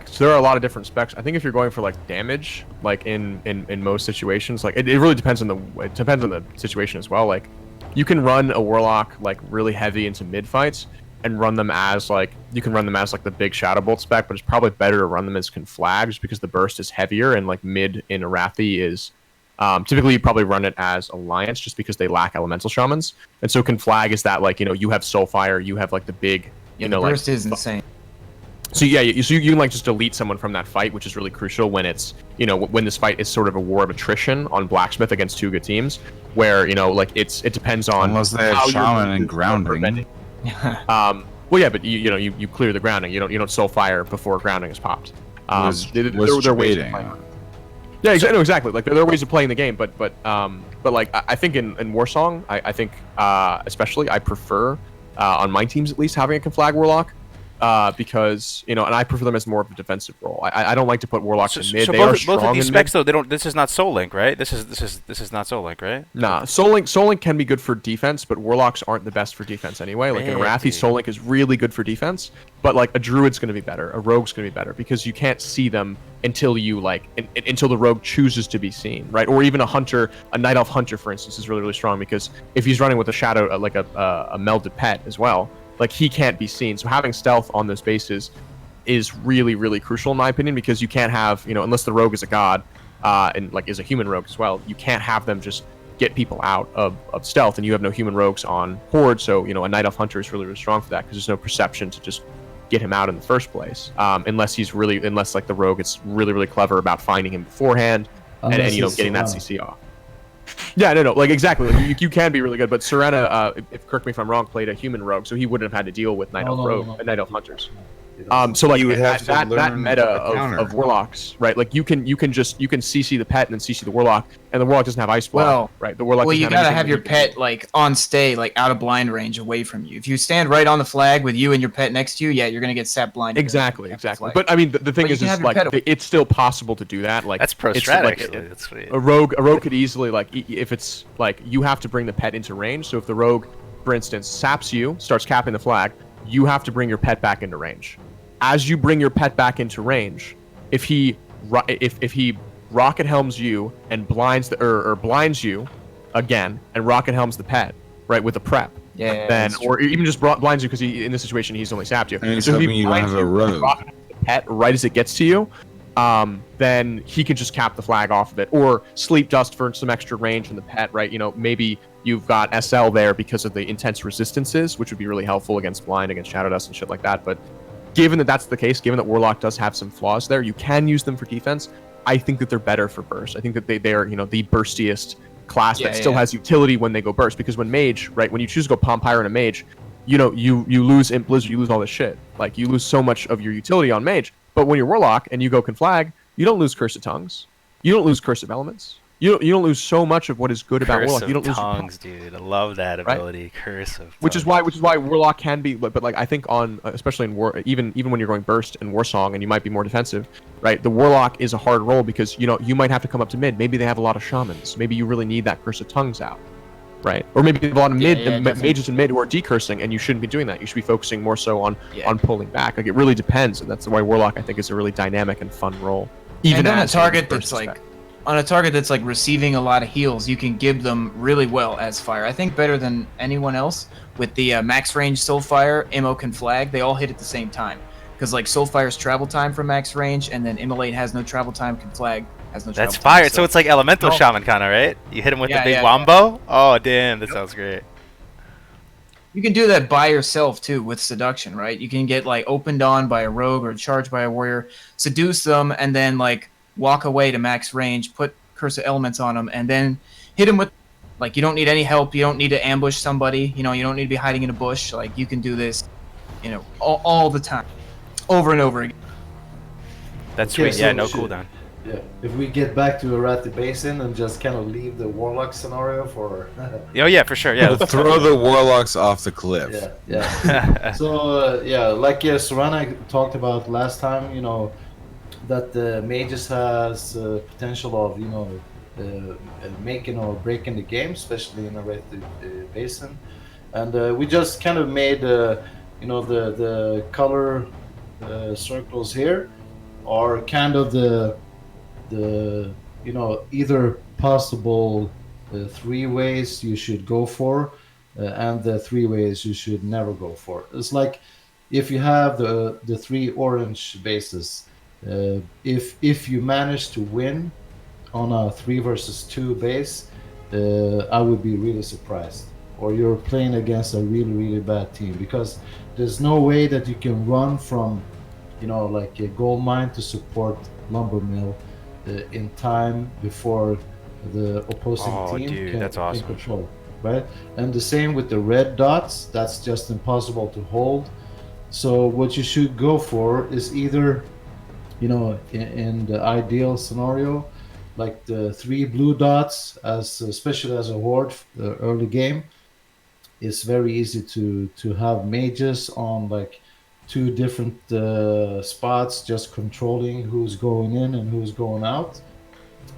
so there are a lot of different specs. I think if you're going for like damage, like in most situations, like it really depends on the situation as well. Like, you can run a warlock like really heavy into mid fights and run them as like the big shadow bolt spec, but it's probably better to run them as conflag just because the burst is heavier, and like mid in Arathi is typically you probably run it as alliance just because they lack elemental shamans, and so conflag is that, like, you know, you have soulfire, you have like the big, Yeah, the burst is insane. So yeah, so you can like just delete someone from that fight, which is really crucial when it's, you know, when this fight is sort of a war of attrition on blacksmith against two good teams, where, you know, like it depends on Unless they have shaman and grounding. Well, yeah, but you clear the grounding. You don't soul fire before grounding is popped. Was they're waiting. debating. Yeah, exactly. No, exactly. Like there are ways of playing the game, but like I think in Warsong, I think especially I prefer on my teams at least having a conflag warlock. Because and I prefer them as more of a defensive role. I don't like to put warlocks in mid. So They are both of strong these in specs mid. though, they don't. This is not Soul Link, right? This is not Soul Link, right? Nah, Soul Link can be good for defense, but warlocks aren't the best for defense anyway. Like in Arathi, Soul Link is really good for defense, but like a druid's going to be better, a rogue's going to be better because you can't see them until you until the rogue chooses to be seen, right? Or even a hunter, a night elf hunter, for instance, is really really strong because if he's running with a shadow, like a melded pet as well. Like he can't be seen, so having stealth on those bases is really, really crucial in my opinion because you can't have, unless the rogue is a god, and like is a human rogue as well, you can't have them just get people out of stealth, and you have no human rogues on horde. So a night elf hunter is really, really strong for that because there's no perception to just get him out in the first place, unless like the rogue is really, really clever about finding him beforehand and getting that CC off. Yeah, no, like exactly. Like, you can be really good, but Sorrana, if correct me if I'm wrong, played a human rogue, so he wouldn't have had to deal with night elf hunters. So like You would have to that learn meta a counter. of warlocks, right? Like you can CC the pet and then CC the warlock, and the warlock doesn't have ice block, Well, right? The warlock. Well, doesn't you gotta anything have that your you can pet do. like on stay, like out of blind range, away from you. If you stand right on the flag with you and your pet next to you, yeah, you're gonna get sap blinded. Exactly. But I mean, the thing But you is can have your like pet- it's still possible to do that. Like That's pro it's strat, like, actually. That's sweet. a rogue could easily if it's like you have to bring the pet into range. So if the rogue, for instance, saps you, starts capping the flag, you have to bring your pet back into range. As you bring your pet back into range, if he rocket helms you and blinds blinds you again and rocket helms the pet, right, with a prep, Yeah, then that's true. or even just blinds you because in this situation he's only sapped you. And he's So if he hoping you don't blinds have a and rogue. rocket helms the pet right as it gets to you, then he can just cap the flag off of it, or sleep dust for some extra range from the pet, right? Maybe you've got SL there because of the intense resistances, which would be really helpful against blind, against shadow dust and shit like that. But given that that's the case, given that warlock does have some flaws there, you can use them for defense. I think that they're better for burst. I think that they are the burstiest class that still has utility when they go burst, because when mage, right, when you choose to go palm pyro and a mage, you lose imp blizzard, you lose all this shit. Like you lose so much of your utility on mage. But when you're warlock and you go conflag, you don't lose curse of tongues, you don't lose curse of elements, you don't lose so much of what is good about Curse warlock. of You don't lose tongues, dude. I love that ability. Curse of which is why warlock can be, but like I think on especially in war, even when you're going burst and Warsong and you might be more defensive, right? The warlock is a hard role because you might have to come up to mid. Maybe they have a lot of shamans. Maybe you really need that curse of tongues out, right? Or maybe they have a lot of mages in mid who are decursing, and you shouldn't be doing that. You should be focusing more so on pulling back. Like it really depends, and that's why warlock I think is a really dynamic and fun role. Even and on a as target burst that's spec. on a target that's like receiving a lot of heals, you can give them really well as fire. I think better than anyone else with the max range Soulfire, Immo can flag. They all hit at the same time because like Soulfire's travel time from max range, and then Immolate has no travel time, can flag has no. That's travel time, fire. So it's like elemental shaman kind of, right? You hit him with the big yeah. wombo. Oh damn, that sounds great. You can do that by yourself too with seduction, right? You can get like opened on by a rogue or charged by a warrior, seduce them, and then like walk away to max range, put curse of elements on them, and then hit them with like you don't need any help. You don't need to ambush somebody. You don't need to be hiding in a bush. Like you can do this, all the time, over and over again. That's Okay, sweet. Yeah, so no should- cooldown. Yeah, if we get back to Arathi Basin and just kind of leave the warlock scenario for. Oh yeah, for sure. Yeah. let's- Throw the warlocks off the cliff. Yeah. So Sorrana talked about last time, that the mages has potential of making or breaking the game, especially in Arathi Basin, and we just kind of made the color circles here are kind of the either possible 3 ways you should go for, and the 3 ways you should never go for. It's like if you have the 3 orange bases, if you manage to win on a 3 versus 2 base, I would be really surprised. Or you're playing against a really, really bad team, because there's no way that you can run from like a gold mine to support lumber mill in time before the opposing team can that's awesome. take control, right? And the same with the red dots. That's just impossible to hold. So what you should go for is either, in the ideal scenario, like the 3 blue dots, as especially as a horde, early game, it's very easy to have mages on like 2 different spots, just controlling who's going in and who's going out.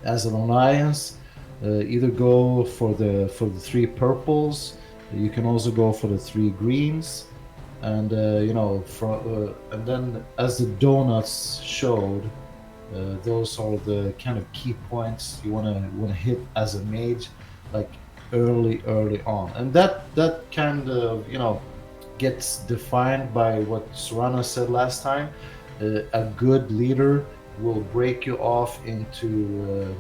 As an alliance, either go for the 3 purples. You can also go for the 3 greens, and and then as the donuts showed, those are the kind of key points you want to hit as a mage, like early on, and that kind of gets defined by what Sorrana said last time. A good leader will break you off into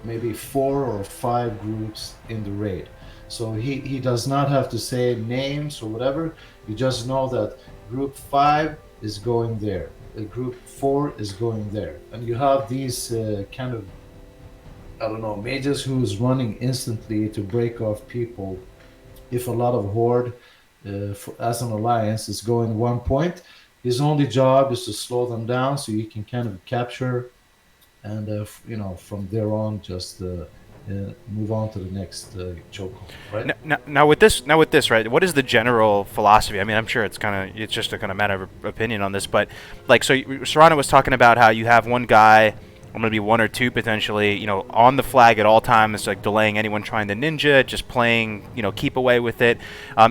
maybe 4 or 5 groups in the raid. So he does not have to say names or whatever. You just know that group 5 is going there, group 4 is going there, and you have these kind of, I don't know, mages who's running instantly to break off people. If a lot of horde as an alliance is going 1 point, his only job is to slow them down so you can kind of capture, and from there on just move on to the next choke, right? Now with this, right? What is the general philosophy? I mean, I'm sure it's just a kind of matter of opinion on this, but like, so Sorrana was talking about how you have one guy, or maybe 1 or 2 potentially, on the flag at all times, like delaying anyone trying to ninja, just playing, keep away with it.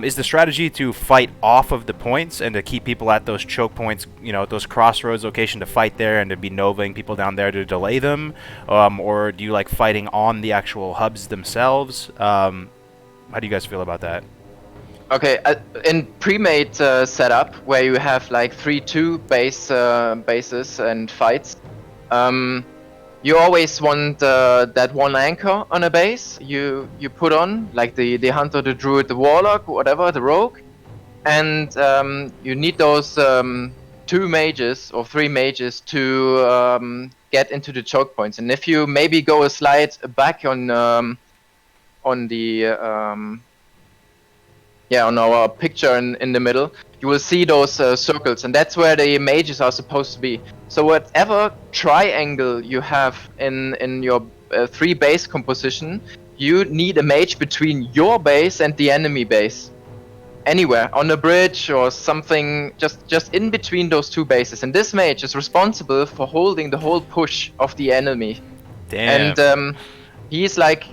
Is the strategy to fight off of the points and to keep people at those choke points, at those crossroads location, to fight there and to be novaing people down there to delay them? Or do you like fighting on the actual hubs themselves? How do you guys feel about that? Okay, in pre-made setup where you have like 3-2 bases and fights, you always want that one anchor on a base you put on, like the hunter, the druid, the warlock, whatever, the rogue, and you need those 2 mages or 3 mages to get into the choke points. And if you maybe go a slide back on our picture in the middle, you will see those circles, and that's where the mages are supposed to be. So whatever triangle you have in your 3 base composition, you need a mage between your base and the enemy base. Anywhere, on a bridge or something, just in between those 2 bases. And this mage is responsible for holding the whole push of the enemy. Damn. And he's like,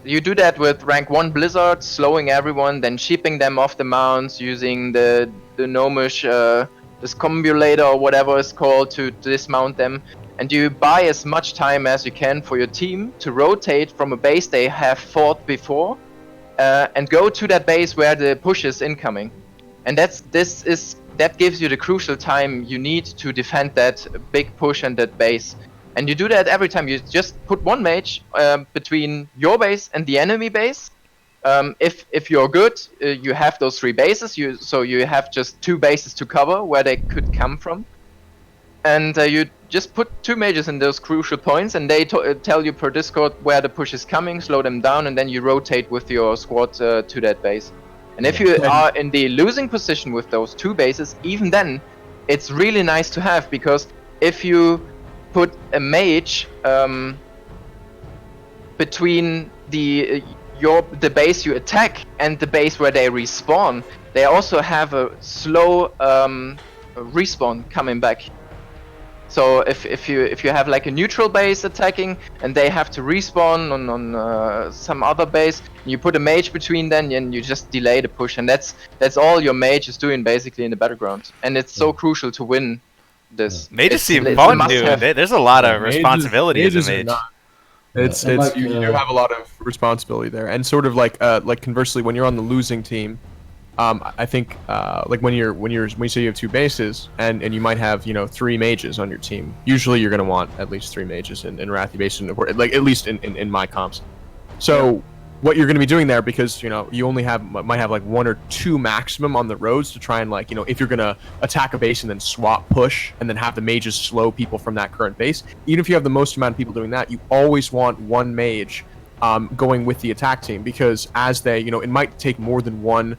you do that with rank 1 Blizzard, slowing everyone, then sheeping them off the mounts, using the gnomish discombulator or whatever it's called to dismount them. And you buy as much time as you can for your team to rotate from a base they have fought before, and go to that base where the push is incoming. And that gives you the crucial time you need to defend that big push and that base. And you do that every time. You just put 1 mage between your base and the enemy base. If you're good, you have those 3 bases. So you have just 2 bases to cover where they could come from. And you just put 2 mages in those crucial points, and they tell you per Discord where the push is coming, slow them down, and then you rotate with your squad to that base. And if you are in the losing position with those 2 bases, even then, it's really nice to have, because if you put a mage between the base you attack and the base where they respawn, they also have a slow respawn coming back. So if you have like a neutral base attacking and they have to respawn on some other base, you put a mage between them and you just delay the push, and that's all your mage is doing basically in the battleground. And it's so crucial to win this. Mages seem fun, dude. There's a lot of responsibility as a mage. You have a lot of responsibility there, and sort of like conversely, when you're on the losing team, I think like when you say you have 2 bases and you might have 3 mages on your team. Usually you're gonna want at least 3 mages in Arathi Basin, like at least in my comps. So what you're gonna be doing there, because you only might have like 1 or 2 maximum on the roads to try and if you're gonna attack a base and then swap push and then have the mages slow people from that current base. Even if you have the most amount of people doing that, you always want 1 mage going with the attack team, because as they it might take more than 1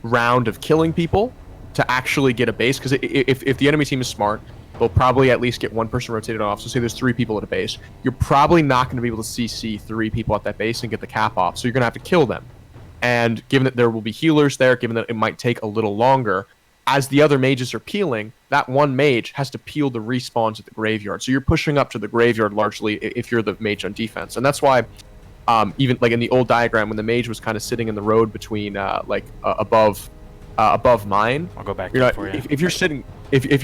round of killing people to actually get a base, because if the enemy team is smart, they'll probably at least get one person rotated off. So say there's 3 people at a base. You're probably not going to be able to CC 3 people at that base and get the cap off. So you're going to have to kill them. And given that there will be healers there, given that it might take a little longer, as the other mages are peeling, that one mage has to peel the respawns at the graveyard. So you're pushing up to the graveyard largely if you're the mage on defense. And that's why even like in the old diagram when the mage was kind of sitting in the road between above mine. I'll go back You know, for you. if you're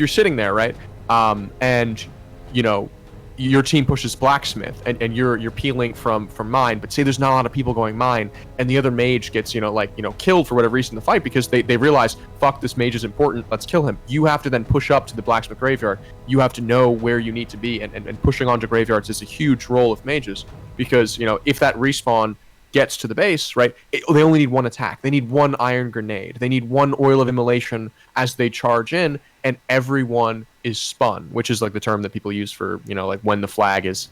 sitting there, right, and you know your team pushes blacksmith and you're peeling from mine, but say there's not a lot of people going mine, and the other mage gets killed for whatever reason in the fight because they realize, fuck, this mage is important, let's kill him. You have to then push up to the blacksmith graveyard. You have to know where you need to be, and pushing onto graveyards is a huge role of mages because if that respawn gets to the base, right, they only need one attack. They need one iron grenade. They need one oil of immolation as they charge in, and everyone is spun, which is like the term that people use for, like when the flag is,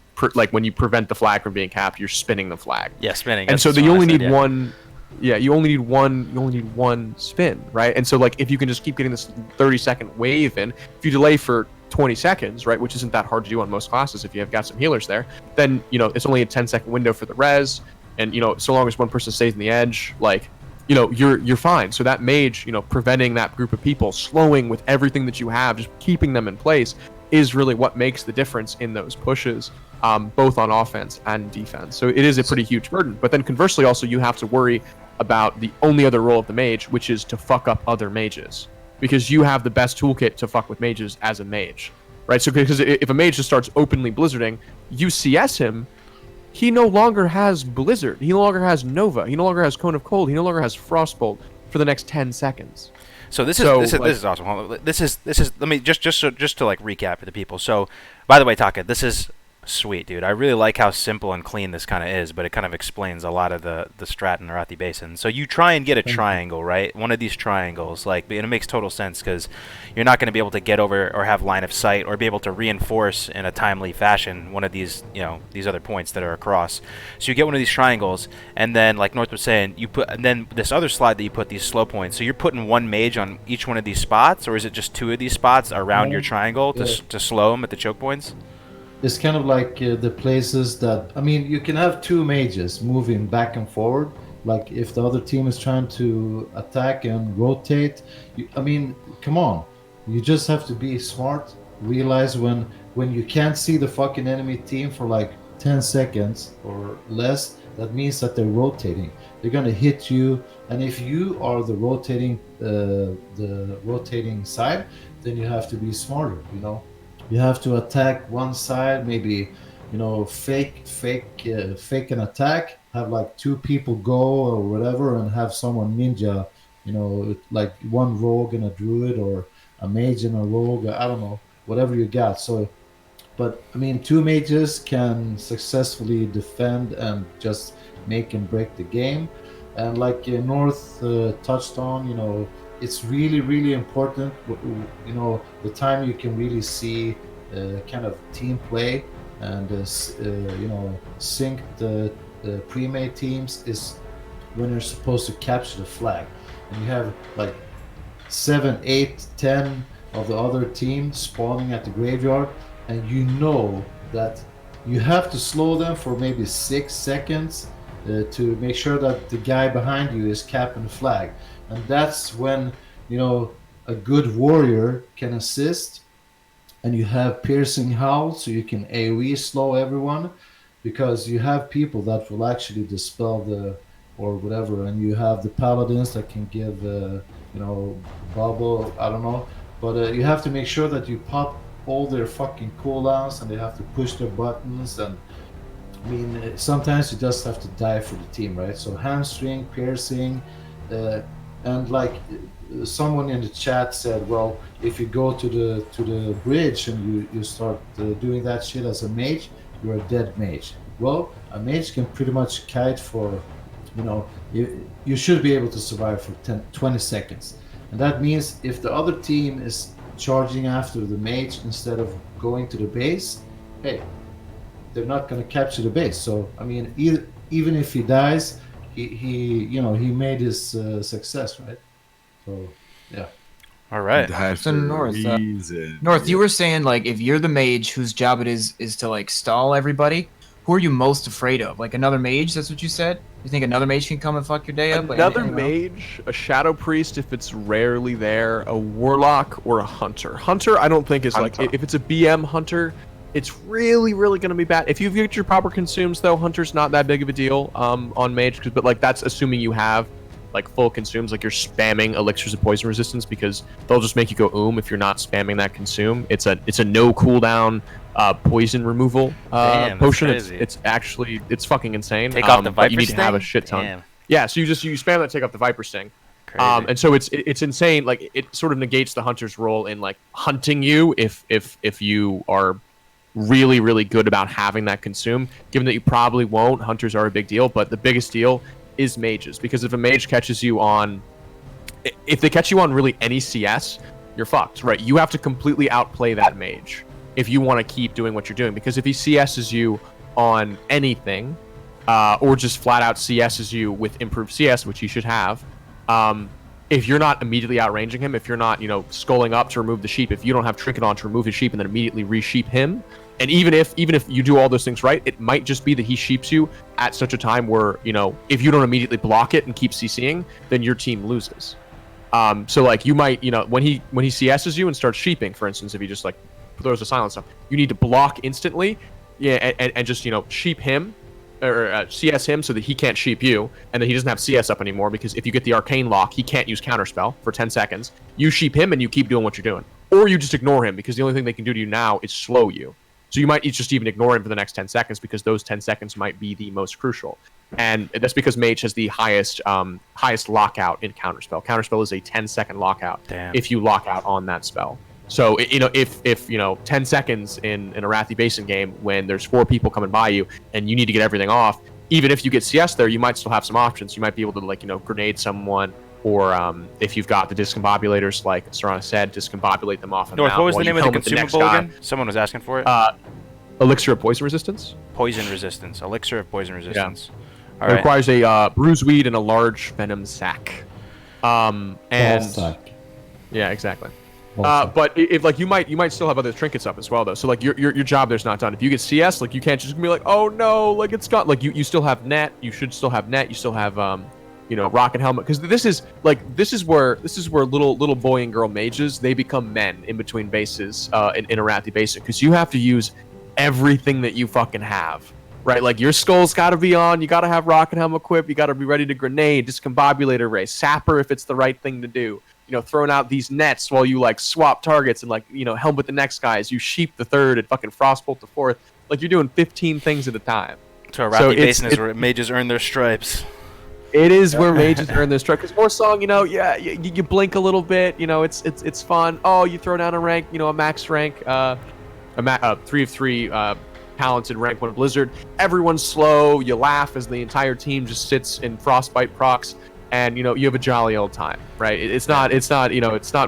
when you prevent the flag from being capped, you're spinning the flag. Yeah, spinning. And so you only need one. Yeah, you only need one spin, right? And so like if you can just keep getting this 30-second wave in, if you delay for 20 seconds, right, which isn't that hard to do on most classes if you have got some healers there, then it's only a 10-second window for the res. And so long as one person stays in the edge, like you're fine. So that mage, preventing that group of people, slowing with everything that you have, just keeping them in place, is really what makes the difference in those pushes, both on offense and defense. So it is a pretty huge burden. But then conversely, also you have to worry about the only other role of the mage, which is to fuck up other mages, because you have the best toolkit to fuck with mages as a mage, right? So because if a mage just starts openly blizzarding, you CS him. He no longer has Blizzard. He no longer has Nova. He no longer has Cone of Cold. He no longer has Frostbolt for the next 10 seconds. So this is awesome. Hold on. This is let me just to like recap for the people. So by the way, Taka, this is sweet, dude. I really like how simple and clean this kind of is, but it kind of explains a lot of the strat in Arathi Basin. So you try and get a triangle, right? One of these triangles, and it makes total sense because you're not going to be able to get over or have line of sight or be able to reinforce in a timely fashion one of these, these other points that are across. So you get one of these triangles, and then, like North was saying, and then this other slide that you put these slow points. So you're putting one mage on each one of these spots, or is it just 2 of these spots around your triangle to slow them at the choke points? It's kind of like the places that, you can have 2 mages moving back and forward. Like if the other team is trying to attack and rotate, come on. You just have to be smart. Realize when you can't see the fucking enemy team for like 10 seconds or less, that means that they're rotating. They're gonna hit you, and if you are the rotating side, then you have to be smarter. You have to attack one side, maybe, fake an attack, have like 2 people go or whatever, and have someone ninja, like one rogue and a druid, or a mage and a rogue, I don't know, whatever you got. So, but 2 mages can successfully defend and just make and break the game. And like North touched on, it's really, really important, the time you can really see kind of team play and, sync the pre-made teams is when you're supposed to capture the flag. And you have like 7, 8, 10 of the other team spawning at the graveyard, and that you have to slow them for maybe 6 seconds to make sure that the guy behind you is capping the flag. And that's when a good warrior can assist, and you have piercing howl, so you can AoE slow everyone, because you have people that will actually dispel or whatever, and you have the paladins that can give bubble, I don't know, but you have to make sure that you pop all their fucking cooldowns, and they have to push their buttons. And sometimes you just have to die for the team, right? So hamstring, piercing, and like someone in the chat said, well, if you go to the bridge and you start doing that shit as a mage, you're a dead mage. Well, a mage can pretty much kite for, you should be able to survive for 20 seconds. And that means if the other team is charging after the mage instead of going to the base, hey, they're not going to capture the base. So even if he dies, he made his success, right? So yeah. All right. Died So for a North, reason. North, you were saying like if you're the mage whose job it is to like stall everybody, who are you most afraid of? Like another mage? That's what you said. You think another mage can come and fuck your day up? Like Another anyone else? mage, a shadow priest if it's rarely there, a warlock, or a hunter. Hunter, I don't think is like Hunter. if it's a BM hunter, it's really going to be bad. If you get your proper consumes though, hunter's not that big of a deal on mage, but like that's assuming you have like full consumes, like you're spamming elixirs of poison resistance because they'll just make you go if you're not spamming that consume. It's a no cooldown poison removal Damn, that's potion. crazy. It's actually fucking insane. Take off the but you Viper need to have a Sting? shit ton. Damn. Yeah, so you spam that, take off the Viper Sting. Crazy. And so it's insane. Like it sort of negates the hunter's role in like hunting you if you are really, really good about having that consume. Given that you probably won't, hunters are a big deal, but the biggest deal is mages, because if a mage catches you on, if they catch you on really any CS, you're fucked, right? You have to completely outplay that mage if you want to keep doing what you're doing, because if he CSs you on anything, or just flat out CSs you with improved CS, which he should have, if you're not immediately outranging him, if you're not, sculling up to remove the sheep, if you don't have trinket on to remove his sheep and then immediately re-sheep him, and even if you do all those things right, it might just be that he sheeps you at such a time where, if you don't immediately block it and keep CCing, then your team loses. So like you might, when he CSs you and starts sheeping, for instance, if he just like throws a silence up, you need to block instantly, and just sheep him, or CS him so that he can't sheep you, and then he doesn't have CS up anymore, because if you get the arcane lock, he can't use counterspell for 10 seconds. You sheep him and you keep doing what you're doing, or you just ignore him, because the only thing they can do to you now is slow you. So you might just even ignore him for the next 10 seconds, because those 10 seconds might be the most crucial. And that's because mage has the highest lockout in counterspell. Counterspell is a 10-second lockout. Damn. If you lock out on that spell. So if 10 seconds in an Arathi Basin game, when there's 4 people coming by you and you need to get everything off, even if you get CS there, you might still have some options. You might be able to grenade someone, or if you've got the discombobulators, like Sorrana said, discombobulate them off. North, what was the name of the consumable again? Someone was asking for it. Elixir of poison resistance. Poison resistance. Elixir of poison resistance. All It right. requires a bruiseweed and a large venom sac. And yeah, exactly. But if you might still have other trinkets up as well though. So like your job there's not done. If you get CS, like you can't just be like, oh no, like it's got, like you still have net. You should still have net. You still have rocket helmet, because this is where little boy and girl mages, they become men in between bases in Arathi Basin, because you have to use everything that you fucking have, right? Like your skull's got to be on, you got to have rocket helmet equipped, you got to be ready to grenade, discombobulator ray, sapper if it's the right thing to do, throwing out these nets while you like swap targets, and helm with the next guys, you sheep the third and fucking frostbolt the fourth, like you're doing 15 things at a time. So Arathi Basin is where mages earn their stripes. It is where mages earn their strike. Because Warsong, you blink a little bit, it's fun. Oh, you throw down a rank, a max rank, 3 of 3 talented rank 1 Blizzard. Everyone's slow. You laugh as the entire team just sits in frostbite procs, and you have a jolly old time, right? It's not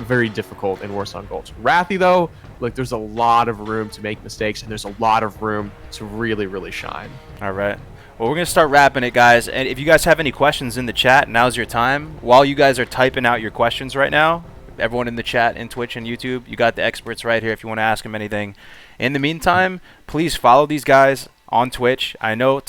very difficult in Warsong Gulch. Arathi though, like there's a lot of room to make mistakes, and there's a lot of room to really, really shine. All right. Well, we're going to start wrapping it, guys. And if you guys have any questions in the chat, now's your time. While you guys are typing out your questions right now, everyone in the chat, in Twitch and YouTube, you got the experts right here if you want to ask them anything. In the meantime, please follow these guys on Twitch. I know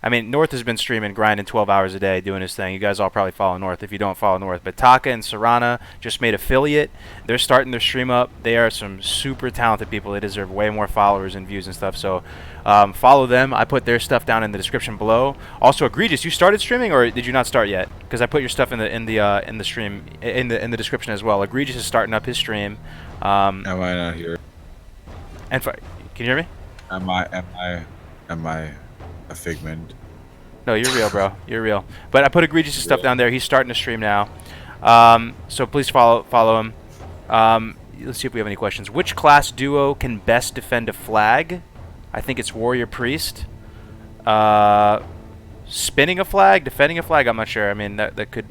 North has been streaming, grinding 12 hours a day, doing his thing. You guys all probably follow North if you don't follow North. But Taka and Sorrana just made affiliate. They're starting their stream up. They are some super talented people. They deserve way more followers and views and stuff. So follow them. I put their stuff down in the description below. Also, Egregious, you started streaming or did you not start yet? Because I put your stuff in the stream in the description as well. Egregious is starting up his stream. Am I not here? And can you hear me? Am I a figment? No, you're real, bro. You're real. But I put Egregious' stuff down there. He's starting to stream now. So please follow him. Let's see if we have any questions. Which class duo can best defend a flag? I think it's Warrior Priest. Spinning a flag, defending a flag, I'm not sure. I mean, that could...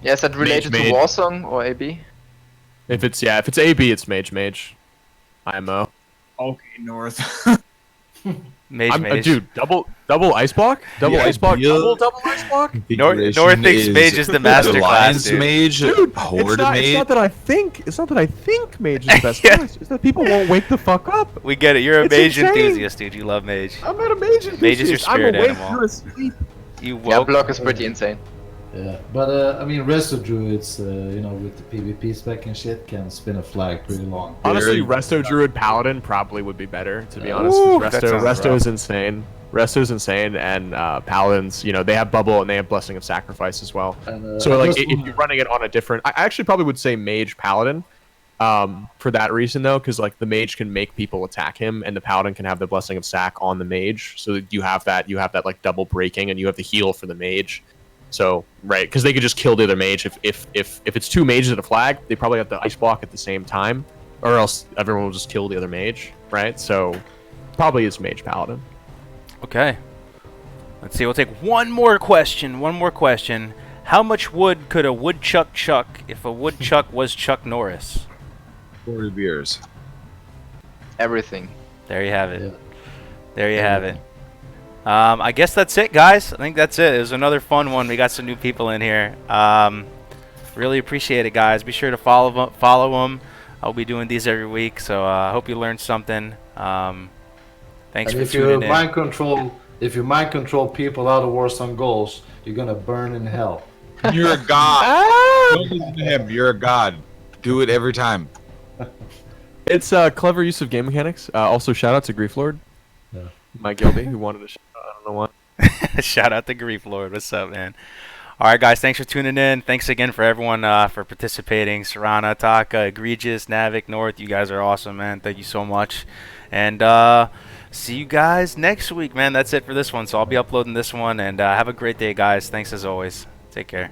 Yeah, is that related to Warsong or AB? If it's AB, it's mage. IMO. Okay, North. Mage. Dude, double ice block, ice block, ideal double ice block. Nor thinks mage is the master class, Alliance dude. mage, Dude, horde it's not that I think. It's not that I think mage is the best Yeah. class. It's that people won't wake the fuck up. We get it. You're a It's mage insane. enthusiast, dude. You love mage. I'm not a mage enthusiast. Mage is your spirit I'm awake, animal. you're asleep. You Yeah, woke. block is pretty insane. Yeah, but I mean, Resto Druids, with the PvP spec and shit, can spin a flag pretty long. Honestly, Very- Resto Druid Paladin probably would be better, to be honest. Ooh, 'Cause that sounds Resto rough. is insane. Resto's insane, and Paladins, they have Bubble and they have Blessing of Sacrifice as well. And, So I like, just if wanna- you're running it on a different, I actually probably would say Mage Paladin, for that reason though, because like the Mage can make people attack him, and the Paladin can have the Blessing of Sac on the Mage, so that you have that like double breaking, and you have the heal for the Mage. So right, because they could just kill the other Mage if it's two Mages at a flag, they probably have the ice block at the same time, or else everyone will just kill the other Mage, right? So probably is Mage Paladin. Okay. Let's see. We'll take one more question. How much wood could a woodchuck chuck if a woodchuck was Chuck Norris? 40 beers. Everything. There you have it. Yeah. There you have it. I guess that's it, guys. I think that's it. It was another fun one. We got some new people in here. Really appreciate it, guys. Be sure to follow them. I'll be doing these every week, so I hope you learned something. Thanks And for if you tuning in. if you mind control people out of Warsong Gulch, you're gonna burn in hell. You're a god. Don't listen to him. You're a god. Do it every time. It's clever use of game mechanics. Also, shout out to Grieflord, Yeah. my guildie, who wanted to. I don't know what. Shout out to Grief Lord. What's up, man? All right, guys. Thanks for tuning in. Thanks again for everyone for participating. Sorrana, Taka, Egregious, Navak, North. You guys are awesome, man. Thank you so much. And see you guys next week, man. That's it for this one. So I'll be uploading this one. And have a great day, guys. Thanks as always. Take care.